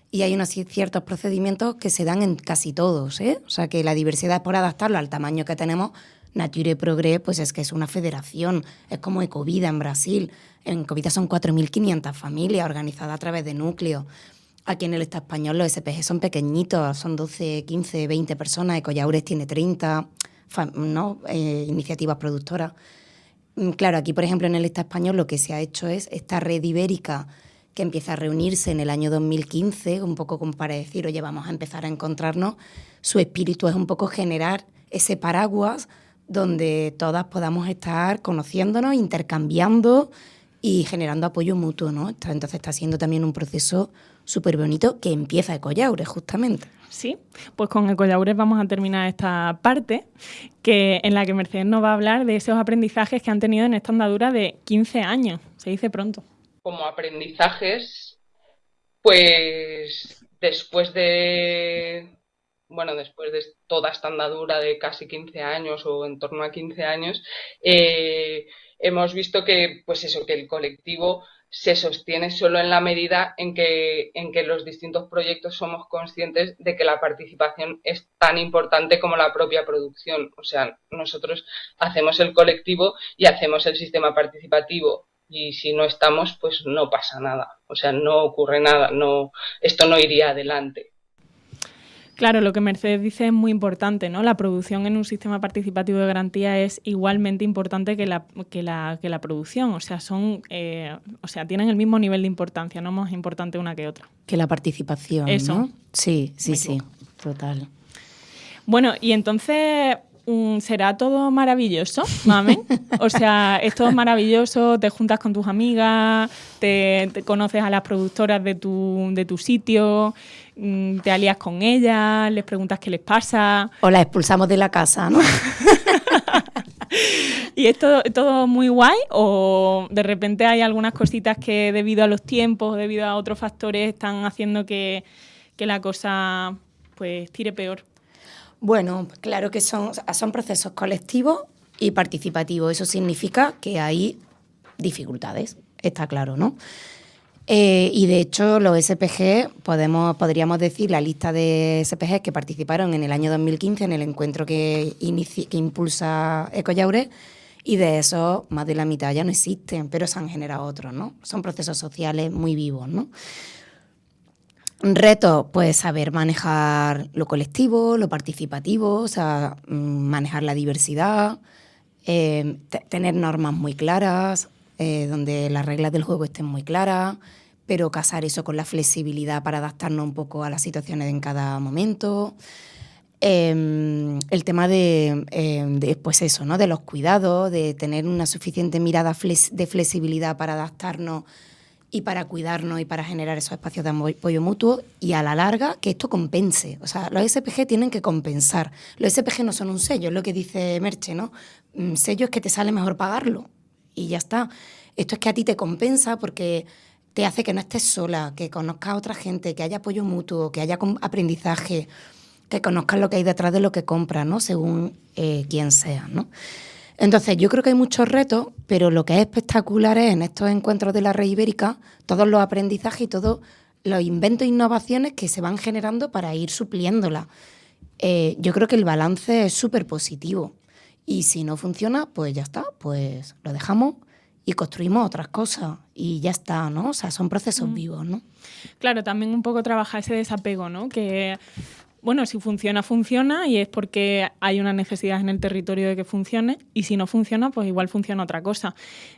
S4: Y hay unos ciertos procedimientos que se dan en casi todos, ¿eh? O sea, que la diversidad es por adaptarlo al tamaño que tenemos. Nature y Progress, pues es que es una federación, es como Ecovida en Brasil. En Ecovida son 4.500 familias organizadas a través de núcleos. Aquí en el Estado español los SPG son pequeñitos, son 12, 15, 20 personas. Collaures tiene 30, ¿no? Iniciativas productoras. Claro, aquí, por ejemplo, en el Estado español lo que se ha hecho es esta red ibérica que empieza a reunirse en el año 2015, un poco como para decir, oye, vamos a empezar a encontrarnos. Su espíritu es un poco generar ese paraguas donde todas podamos estar conociéndonos, intercambiando y generando apoyo mutuo, ¿no? Entonces está siendo también un proceso súper bonito que empieza Ecoyaures, justamente.
S1: Sí, pues con Ecoyaures vamos a terminar esta parte en la que Mercedes nos va a hablar de esos aprendizajes que han tenido en esta andadura de 15 años. Se dice pronto.
S11: Como aprendizajes, pues después de toda esta andadura de casi 15 años o en torno a 15 años, hemos visto que el colectivo se sostiene solo en la medida en que los distintos proyectos somos conscientes de que la participación es tan importante como la propia producción. O sea, nosotros hacemos el colectivo y hacemos el sistema participativo. Y si no estamos, pues no pasa nada. O sea, no ocurre nada. Esto no iría adelante.
S1: Claro, lo que Mercedes dice es muy importante, ¿no? La producción en un sistema participativo de garantía es igualmente importante que la producción. O sea, tienen el mismo nivel de importancia, no más importante una que otra.
S4: Que la participación,
S1: eso,
S4: ¿no? Sí, total.
S1: Bueno, y entonces, ¿será todo maravilloso, Mamen? O sea, es todo maravilloso, te juntas con tus amigas, te conoces a las productoras de tu sitio, te alías con ellas, les preguntas qué les pasa.
S4: O las expulsamos de la casa, ¿no?
S1: ¿Y es todo muy guay o de repente hay algunas cositas que debido a los tiempos, debido a otros factores, están haciendo que la cosa pues tire peor?
S4: Bueno, claro que son procesos colectivos y participativos. Eso significa que hay dificultades, está claro, ¿no? Y de hecho los SPG, podríamos decir la lista de SPG que participaron en el año 2015 en el encuentro que impulsa Ecoyaures, y de esos más de la mitad ya no existen, pero se han generado otros, ¿no? Son procesos sociales muy vivos, ¿no? Retos, pues saber manejar lo colectivo, lo participativo, o sea, manejar la diversidad, tener normas muy claras, donde las reglas del juego estén muy claras, pero casar eso con la flexibilidad para adaptarnos un poco a las situaciones en cada momento. El tema de pues eso, ¿no? De los cuidados, de tener una suficiente mirada de flexibilidad para adaptarnos y para cuidarnos y para generar esos espacios de apoyo mutuo, y a la larga que esto compense. O sea, los SPG tienen que compensar. Los SPG no son un sello, es lo que dice Merche, ¿no? Sello es que te sale mejor pagarlo y ya está. Esto es que a ti te compensa porque te hace que no estés sola, que conozcas a otra gente, que haya apoyo mutuo, que haya aprendizaje, que conozcas lo que hay detrás de lo que compras, ¿no? Según quién sea, ¿no? Entonces, yo creo que hay muchos retos, pero lo que es espectacular es en estos encuentros de la red ibérica todos los aprendizajes y todos los inventos e innovaciones que se van generando para ir supliéndola. Yo creo que el balance es súper positivo. Y si no funciona, pues ya está, pues lo dejamos y construimos otras cosas y ya está, ¿no? O sea, son procesos vivos, ¿no?
S1: Claro, también un poco trabajar ese desapego, ¿no? Que, bueno, si funciona, funciona y es porque hay una necesidad en el territorio de que funcione, y si no funciona, pues igual funciona otra cosa.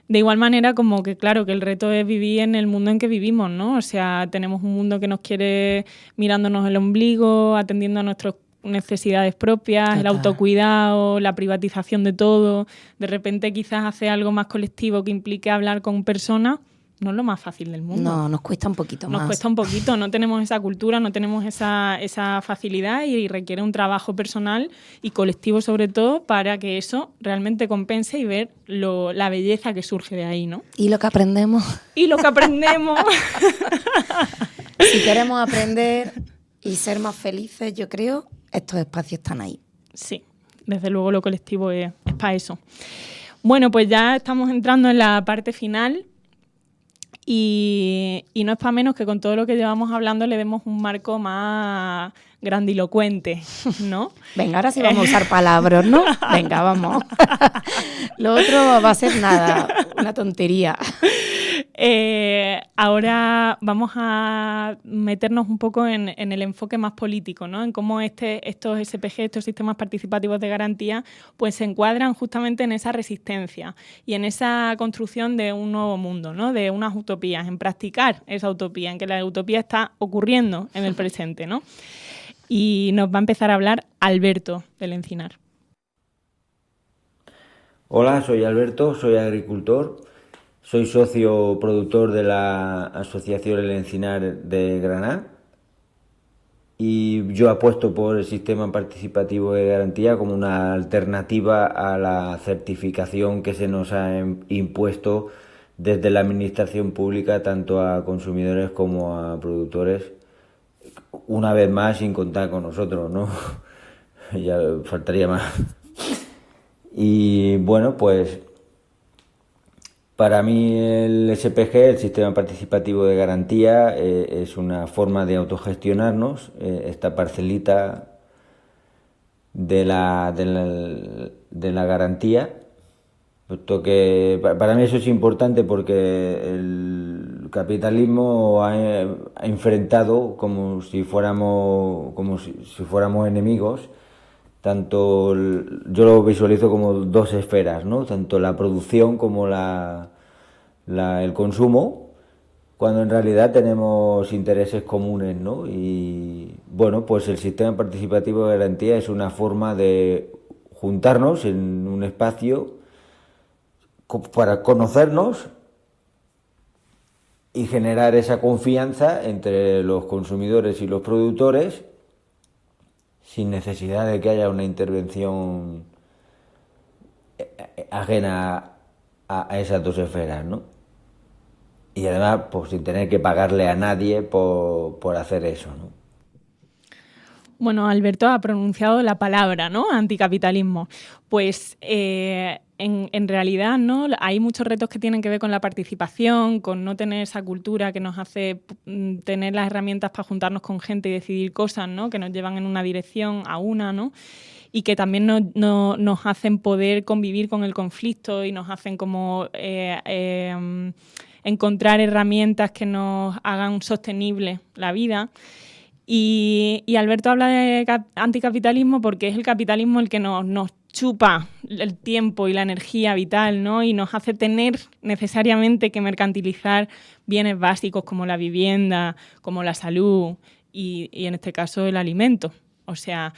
S1: De igual manera, como que claro, que el reto es vivir en el mundo en que vivimos, ¿no? O sea, tenemos un mundo que nos quiere mirándonos el ombligo, atendiendo a nuestras necesidades propias, total, el autocuidado, la privatización de todo. De repente quizás hacer algo más colectivo que implique hablar con personas no es lo más fácil del mundo.
S4: No, nos cuesta un poquito más.
S1: Nos cuesta un poquito, no tenemos esa cultura, no tenemos esa facilidad, y requiere un trabajo personal y colectivo sobre todo para que eso realmente compense y ver la belleza que surge de ahí, ¿no?
S4: Y lo que aprendemos.
S1: Y lo que aprendemos.
S4: Si queremos aprender y ser más felices, yo creo, estos espacios están ahí.
S1: Sí, desde luego lo colectivo es para eso. Bueno, pues ya estamos entrando en la parte final. Y no es para menos que con todo lo que llevamos hablando le demos un marco más grandilocuente, ¿no?
S4: Venga, ahora sí vamos a usar palabras, ¿no? Venga, vamos. Lo otro va a ser nada, una tontería.
S1: Ahora vamos a meternos un poco en el enfoque más político, ¿no? En cómo estos SPG, estos sistemas participativos de garantía, pues se encuadran justamente en esa resistencia y en esa construcción de un nuevo mundo, ¿no? De unas utopías, en practicar esa utopía, en que la utopía está ocurriendo en el presente, ¿no? Y nos va a empezar a hablar Alberto del Encinar.
S15: Hola, soy Alberto, soy agricultor. Soy socio productor de la Asociación El Encinar de Granada y yo apuesto por el sistema participativo de garantía como una alternativa a la certificación que se nos ha impuesto desde la administración pública tanto a consumidores como a productores, una vez más sin contar con nosotros, ¿no? Ya faltaría más. Y bueno, pues para mí el SPG, el Sistema Participativo de Garantía, es una forma de autogestionarnos, esta parcelita de la garantía, puesto que para mí eso es importante porque el capitalismo ha enfrentado como si fuéramos enemigos. Tanto yo lo visualizo como dos esferas, ¿no? Tanto la producción como el consumo, cuando en realidad tenemos intereses comunes, ¿no? Y bueno, pues el sistema participativo de garantía es una forma de juntarnos en un espacio para conocernos y generar esa confianza entre los consumidores y los productores, sin necesidad de que haya una intervención ajena a esas dos esferas, ¿no? Y además, pues sin tener que pagarle a nadie por hacer eso, ¿no?
S1: Bueno, Alberto ha pronunciado la palabra, ¿no? Anticapitalismo. Pues en realidad, ¿no? Hay muchos retos que tienen que ver con la participación, con no tener esa cultura que nos hace tener las herramientas para juntarnos con gente y decidir cosas, ¿no? Que nos llevan en una dirección a una, ¿no? Y que también nos hacen poder convivir con el conflicto y nos hacen como encontrar herramientas que nos hagan sostenible la vida. Y Alberto habla de anticapitalismo porque es el capitalismo el que nos chupa el tiempo y la energía vital, ¿no? Y nos hace tener necesariamente que mercantilizar bienes básicos como la vivienda, como la salud y en este caso el alimento. O sea,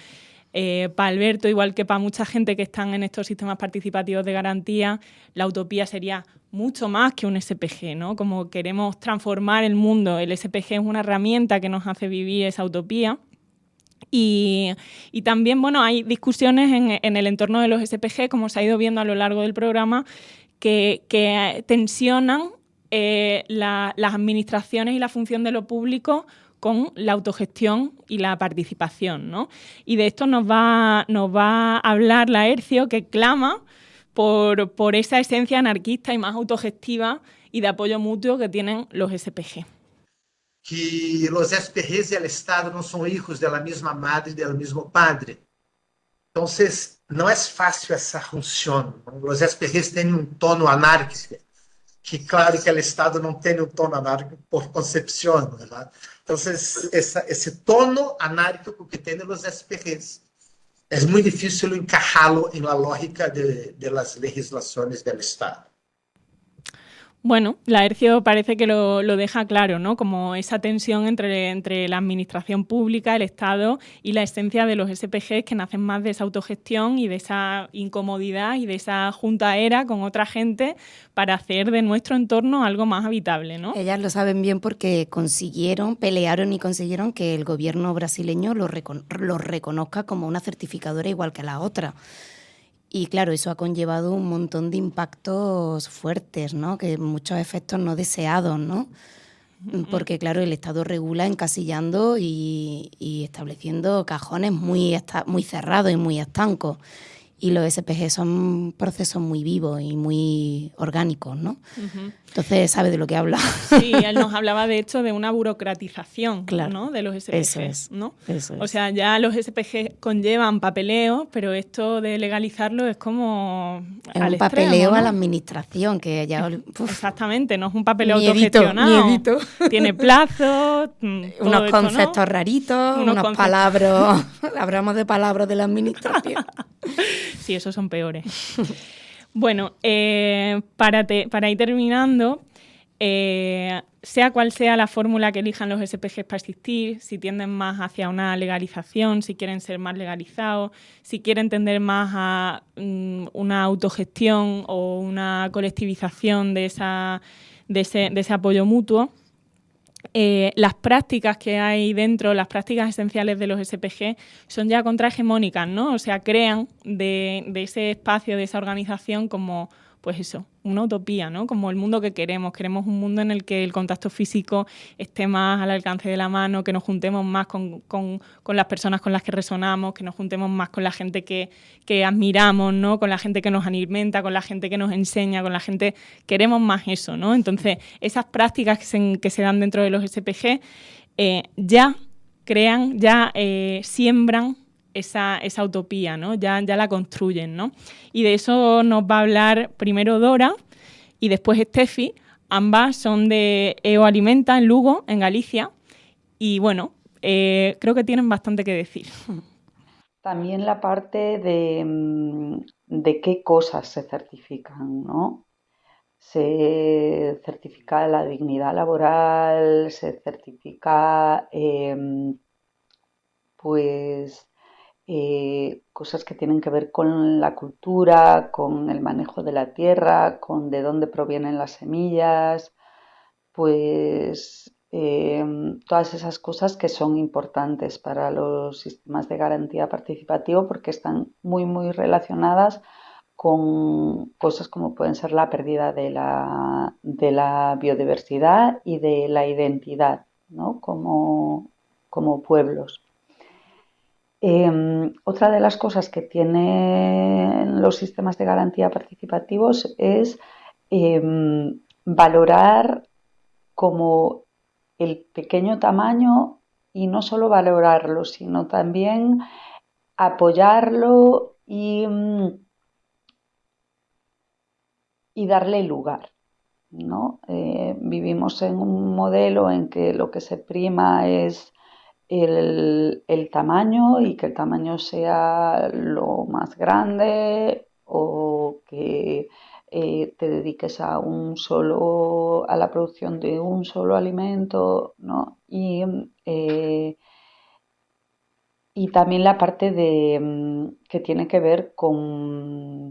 S1: para Alberto, igual que para mucha gente que están en estos sistemas participativos de garantía, la utopía sería mucho más que un SPG, ¿no? Como queremos transformar el mundo, el SPG es una herramienta que nos hace vivir esa utopía. Y también, bueno, hay discusiones en el entorno de los SPG, como se ha ido viendo a lo largo del programa, que tensionan las administraciones y la función de lo público con la autogestión y la participación, ¿no? Y de esto nos va a hablar Laercio, que clama por esa esencia anarquista y más autogestiva y de apoyo mutuo que tienen los SPG.
S5: Que los SPGs y el Estado no son hijos de la misma madre y del mismo padre. Entonces, no es fácil esa función. Los SPGs tienen un tono anárquico, que claro que el Estado no tiene un tono anárquico por concepción, ¿verdad? Entonces, ese tono anárquico que tienen los SPGs es muy difícil encajarlo en la lógica de las legislaciones del Estado.
S1: Bueno, Laercio parece que lo deja claro, ¿no? Como esa tensión entre la administración pública, el Estado y la esencia de los SPG que nacen más de esa autogestión y de esa incomodidad y de esa juntaera con otra gente para hacer de nuestro entorno algo más habitable, ¿no?
S4: Ellas lo saben bien porque pelearon y consiguieron que el gobierno brasileño lo reconozca como una certificadora igual que la otra. Y claro, eso ha conllevado un montón de impactos fuertes, ¿no? Que muchos efectos no deseados, ¿no? Porque claro, el Estado regula encasillando y estableciendo cajones muy cerrados y muy estancos. y los SPG son procesos muy vivos y muy orgánicos, ¿no? Entonces sabe de lo que habla.
S1: Sí, él nos hablaba de hecho de una burocratización,
S4: claro,
S1: ¿no? De los SPG,
S4: eso es,
S1: ¿no?
S4: Eso es.
S1: O sea, ya los SPG conllevan papeleo, pero esto de legalizarlo es como
S4: es
S1: al
S4: un papeleo
S1: extremo, ¿no?
S4: a la administración, que ya...
S1: Exactamente, no es un papeleo
S4: miedito,
S1: autogestionado.
S4: miedito.
S1: Tiene plazos,
S4: unos conceptos raritos, unos palabras... Hablamos de palabras de la administración.
S1: Sí, esos son peores. Bueno, para ir terminando, sea cual sea la fórmula que elijan los SPGs para existir, si tienden más hacia una legalización, si quieren ser más legalizados, si quieren tender más a una autogestión o una colectivización de ese apoyo mutuo, las prácticas que hay dentro, las prácticas esenciales de los SPG son ya contrahegemónicas, ¿no? O sea, crean de ese espacio, de esa organización como, pues eso, una utopía, ¿no? Como el mundo que queremos. Queremos un mundo en el que el contacto físico esté más al alcance de la mano, que nos juntemos más con las personas con las que resonamos, que nos juntemos más con la gente que admiramos, ¿no? Con la gente que nos alimenta, con la gente que nos enseña, con la gente... Queremos más eso, ¿no? Entonces, esas prácticas que se dan dentro de los SPG ya crean, ya siembran esa utopía, ¿no? Ya la construyen, ¿no? Y de eso nos va a hablar primero Dora y después Estefi. Ambas son de EO Alimenta, en Lugo, en Galicia. Y bueno, creo que tienen bastante que decir.
S16: También la parte de qué cosas se certifican, ¿no? Se certifica la dignidad laboral, se certifica cosas que tienen que ver con la cultura, con el manejo de la tierra, con de dónde provienen las semillas, todas esas cosas que son importantes para los sistemas de garantía participativa porque están muy, muy relacionadas con cosas como pueden ser la pérdida de la biodiversidad y de la identidad, ¿no? como pueblos. Otra de las cosas que tienen los sistemas de garantía participativos es valorar como el pequeño tamaño y no solo valorarlo, sino también apoyarlo y darle lugar, ¿no? Vivimos en un modelo en que lo que se prima es el tamaño y que el tamaño sea lo más grande o que te dediques a la producción de un solo alimento, ¿no? Y también la parte que tiene que ver con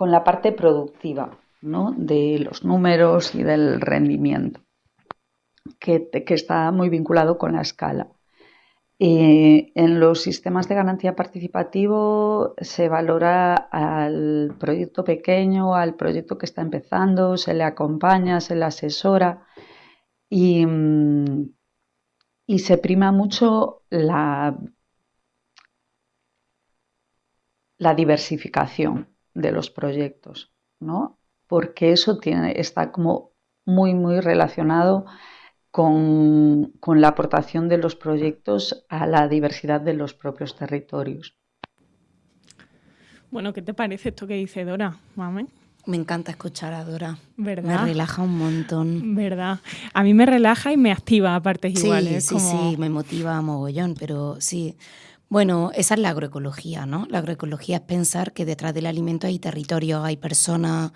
S16: la parte productiva, ¿no? De los números y del rendimiento. Que está muy vinculado con la escala. En los sistemas de garantía participativo se valora al proyecto pequeño, al proyecto que está empezando, se le acompaña, se le asesora y se prima mucho la diversificación de los proyectos, ¿no? Porque eso está como muy, muy relacionado con la aportación de los proyectos a la diversidad de los propios territorios.
S1: Bueno, ¿qué te parece esto que dice Dora, Mamen?
S4: Me encanta escuchar a Dora.
S1: ¿Verdad?
S4: Me relaja un montón.
S1: ¿Verdad? A mí me relaja y me activa a partes iguales.
S4: Sí, me motiva a mogollón, pero sí. Bueno, esa es la agroecología, ¿no? La agroecología es pensar que detrás del alimento hay territorios, hay personas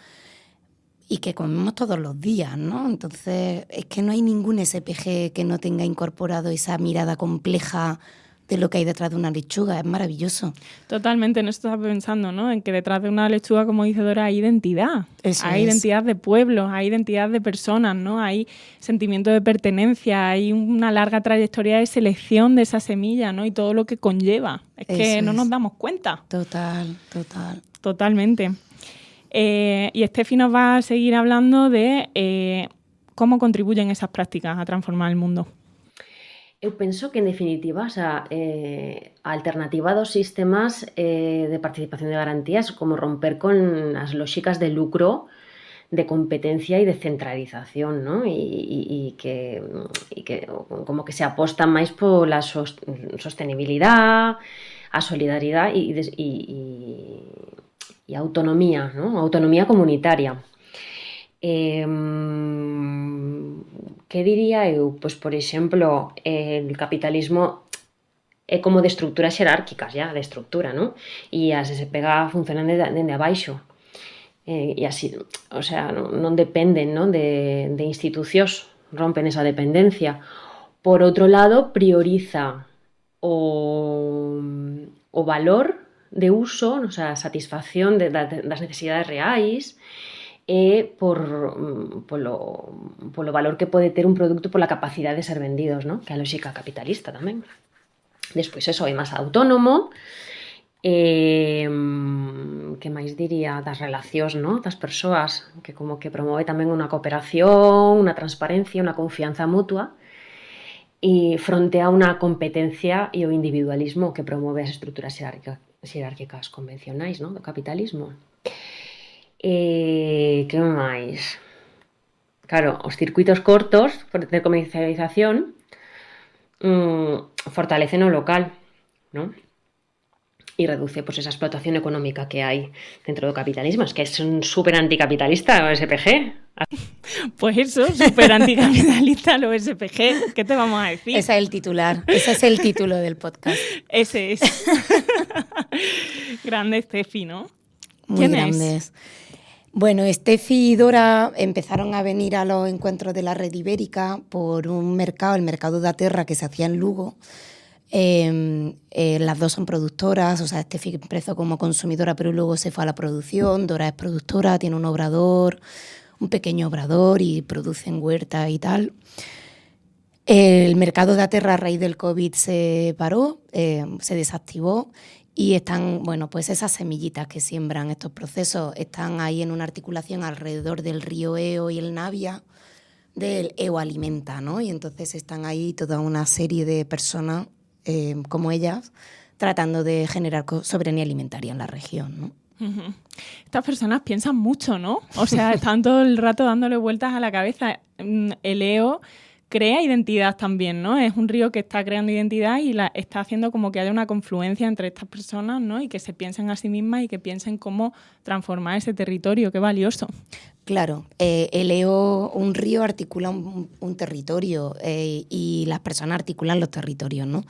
S4: y que comemos todos los días, ¿no? Entonces, es que no hay ningún SPG que no tenga incorporado esa mirada compleja de lo que hay detrás de una lechuga. Es maravilloso.
S1: Totalmente, en esto estaba pensando, ¿no? En que detrás de una lechuga, como dice Dora, hay identidad. Hay identidad de pueblos, hay identidad de personas, ¿no? Hay sentimiento de pertenencia, hay una larga trayectoria de selección de esa semilla, ¿no? Y todo lo que conlleva. Es que no nos damos cuenta. Totalmente. Y Estefi nos va a seguir hablando de cómo contribuyen esas prácticas a transformar el mundo.
S17: eu penso que en definitiva, o sea, a alternativa dos sistemas de participación de garantías como romper con as lóxicas de lucro, de competencia y de centralización, ¿no? Y que como que se aposta máis pola sostenibilidad, a solidaridade e autonomía, ¿no? Autonomía comunitaria. Que diría eu? Pois, por exemplo, el capitalismo é como de estructuras xerárquicas, de estructura, ¿no? E as SPG funcionan dende abaixo. E así, o sea, non dependen, ¿no? de institucións, rompen esa dependencia. Por outro lado, prioriza o valor de uso, o sea, a satisfacción das necesidades reais, polo valor que pode ter un produto pola capacidade de ser vendidos, ¿no? Que é a lógica capitalista tamén. Despois, eso, é máis autónomo. Que máis diría das relacións, ¿no? Das persoas, que como que promove tamén unha cooperación, unha transparencia, unha confianza mutua, e fronte a unha competencia e o individualismo que promove as estruturas xerárquicas convencionais, ¿no? Do capitalismo. Que máis? Claro, os circuitos cortos de comercialización fortalecen o local, ¿no? E reduce pues, esa explotación económica que hai dentro do capitalismo. Es que es un súper anticapitalista o SPG.
S1: Pues eso, súper anticapitalista lo SPG. ¿Qué te vamos a decir?
S4: Ese es el titular, ese es el título del podcast.
S1: Ese es. Grande Estefi, ¿no?
S4: Muy grandes. Bueno, Estefi y Dora empezaron a venir a los encuentros de la red ibérica por un mercado, el mercado da Terra, que se hacía en Lugo. Las dos son productoras, o sea, Estefi empezó como consumidora, pero luego se fue a la producción. Dora es productora, tiene un obrador, un pequeño obrador y producen huerta y tal. El mercado da Terra a raíz del COVID se paró, se desactivó. Y están, bueno, pues esas semillitas que siembran estos procesos están ahí en una articulación alrededor del río Eo y el Navia, del Eo Alimenta, ¿no? Y entonces están ahí toda una serie de personas como ellas tratando de generar soberanía alimentaria en la región, ¿no?
S1: Uh-huh. Estas personas piensan mucho, ¿no? O sea, están todo el rato dándole vueltas a la cabeza. El Eo crea identidad también, ¿no? Es un río que está creando identidad y está haciendo como que haya una confluencia entre estas personas, ¿no? Y que se piensen a sí mismas y que piensen cómo transformar ese territorio. ¡Qué valioso!
S4: Claro, el Eo, un río articula un territorio y las personas articulan los territorios, ¿no?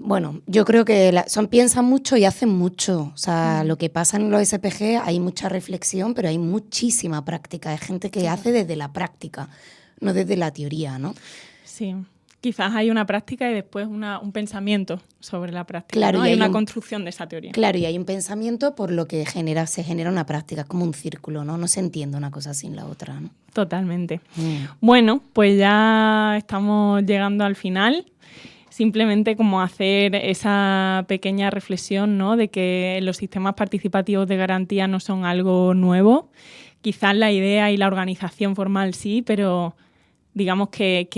S4: Bueno, yo creo que piensan mucho y hacen mucho. O sea, lo que pasa en los SPG, hay mucha reflexión, pero hay muchísima práctica. Hay gente que hace desde la práctica, no desde la teoría, ¿no?
S1: Sí, quizás hay una práctica y después un pensamiento sobre la práctica,
S4: claro,
S1: ¿no? Hay una construcción de esa teoría.
S4: Claro, y hay un pensamiento por lo que se genera una práctica, es como un círculo, ¿no? No se entiende una cosa sin la otra, ¿no?
S1: Totalmente. Bueno, pues ya estamos llegando al final. Simplemente como hacer esa pequeña reflexión, ¿no? De que los sistemas participativos de garantía no son algo nuevo. Quizás la idea y la organización formal sí, pero digamos que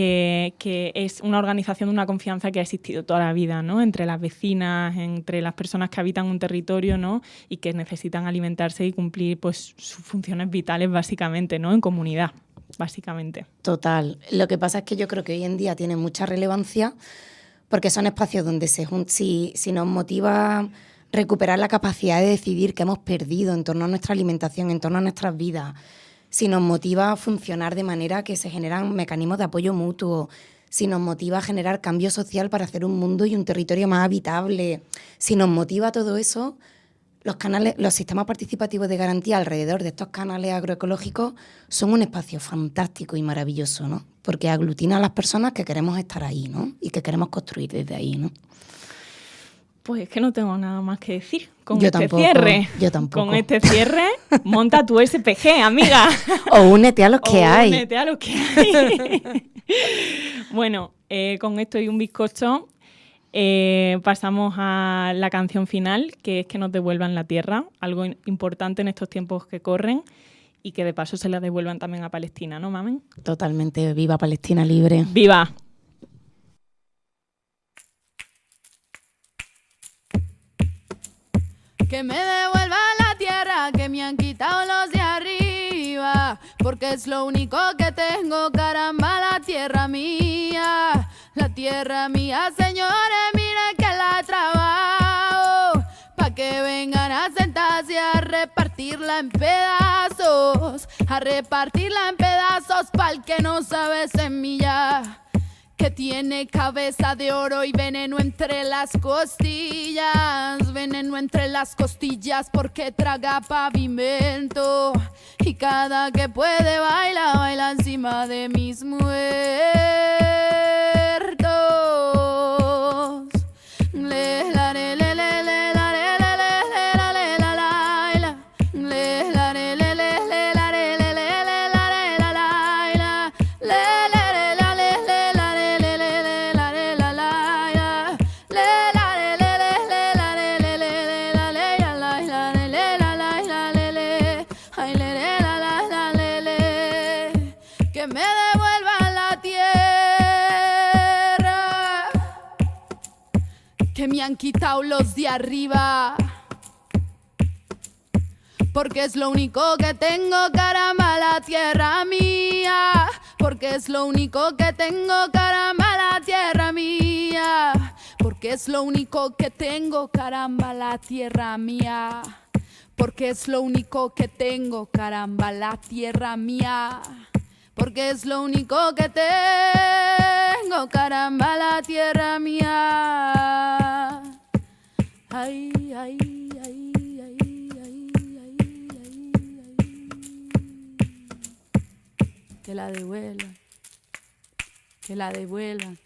S1: es una organización de una confianza que ha existido toda la vida, ¿no? Entre las vecinas, entre las personas que habitan un territorio, ¿no? Y que necesitan alimentarse y cumplir pues, sus funciones vitales básicamente, ¿no? En comunidad, básicamente.
S4: Total. Lo que pasa es que yo creo que hoy en día tiene mucha relevancia porque son espacios donde si nos motiva recuperar la capacidad de decidir que hemos perdido en torno a nuestra alimentación, en torno a nuestras vidas, si nos motiva a funcionar de manera que se generan mecanismos de apoyo mutuo, si nos motiva a generar cambio social para hacer un mundo y un territorio más habitable, si nos motiva todo eso, los sistemas participativos de garantía alrededor de estos canales agroecológicos son un espacio fantástico y maravilloso, ¿no? Porque aglutina a las personas que queremos estar ahí, ¿no? Y que queremos construir desde ahí, ¿no?
S1: Pues es que no tengo nada más que decir con
S4: cierre. Yo tampoco.
S1: Con este cierre, monta tu SPG, amiga.
S4: O únete a los que hay.
S1: Únete a los que hay. Bueno, con esto y un bizcocho pasamos a la canción final, que es que nos devuelvan la tierra, algo importante en estos tiempos que corren y que de paso se la devuelvan también a Palestina, ¿no, mamen?
S4: Totalmente. Viva Palestina libre.
S1: ¡Viva!
S18: Que me devuelvan la tierra que me han quitado los de arriba, porque es lo único que tengo, caramba, la tierra mía, señores, miren que la trabajo, pa' que vengan a sentarse a repartirla en pedazos, pa'l que no sabe semilla, que tiene cabeza de oro y veneno entre las costillas, porque traga pavimento, y cada que puede baila encima de mis muertos. Le, la, le, le, le, le, la, le, le, le, le, la, le, la, la, la. Le, la, le, le, le, le, la, le, le, le, le, la, le, la, la, la. Le, le, le, la, le, le, la, le, le, le, la, le, la, la, la. Le, la, le, le, le, la, le, le, le, la, le, la, la, la, le, la, la, la, le, le. Ay, le, le, la, la, la, le, le. Que me devuelvan la tierra que me han quitado los de arriba, porque es lo único que tengo, caramba, la tierra mía, porque es lo único que tengo, caramba, la tierra mía, porque es lo único que tengo, caramba, la tierra mía, porque es lo único que tengo, caramba, la tierra mía, porque es lo único que tengo, caramba, la tierra mía. Ay, ay, ay, ay, ay, ay, ay, ay. Que la devuelvan, que la devuelvan.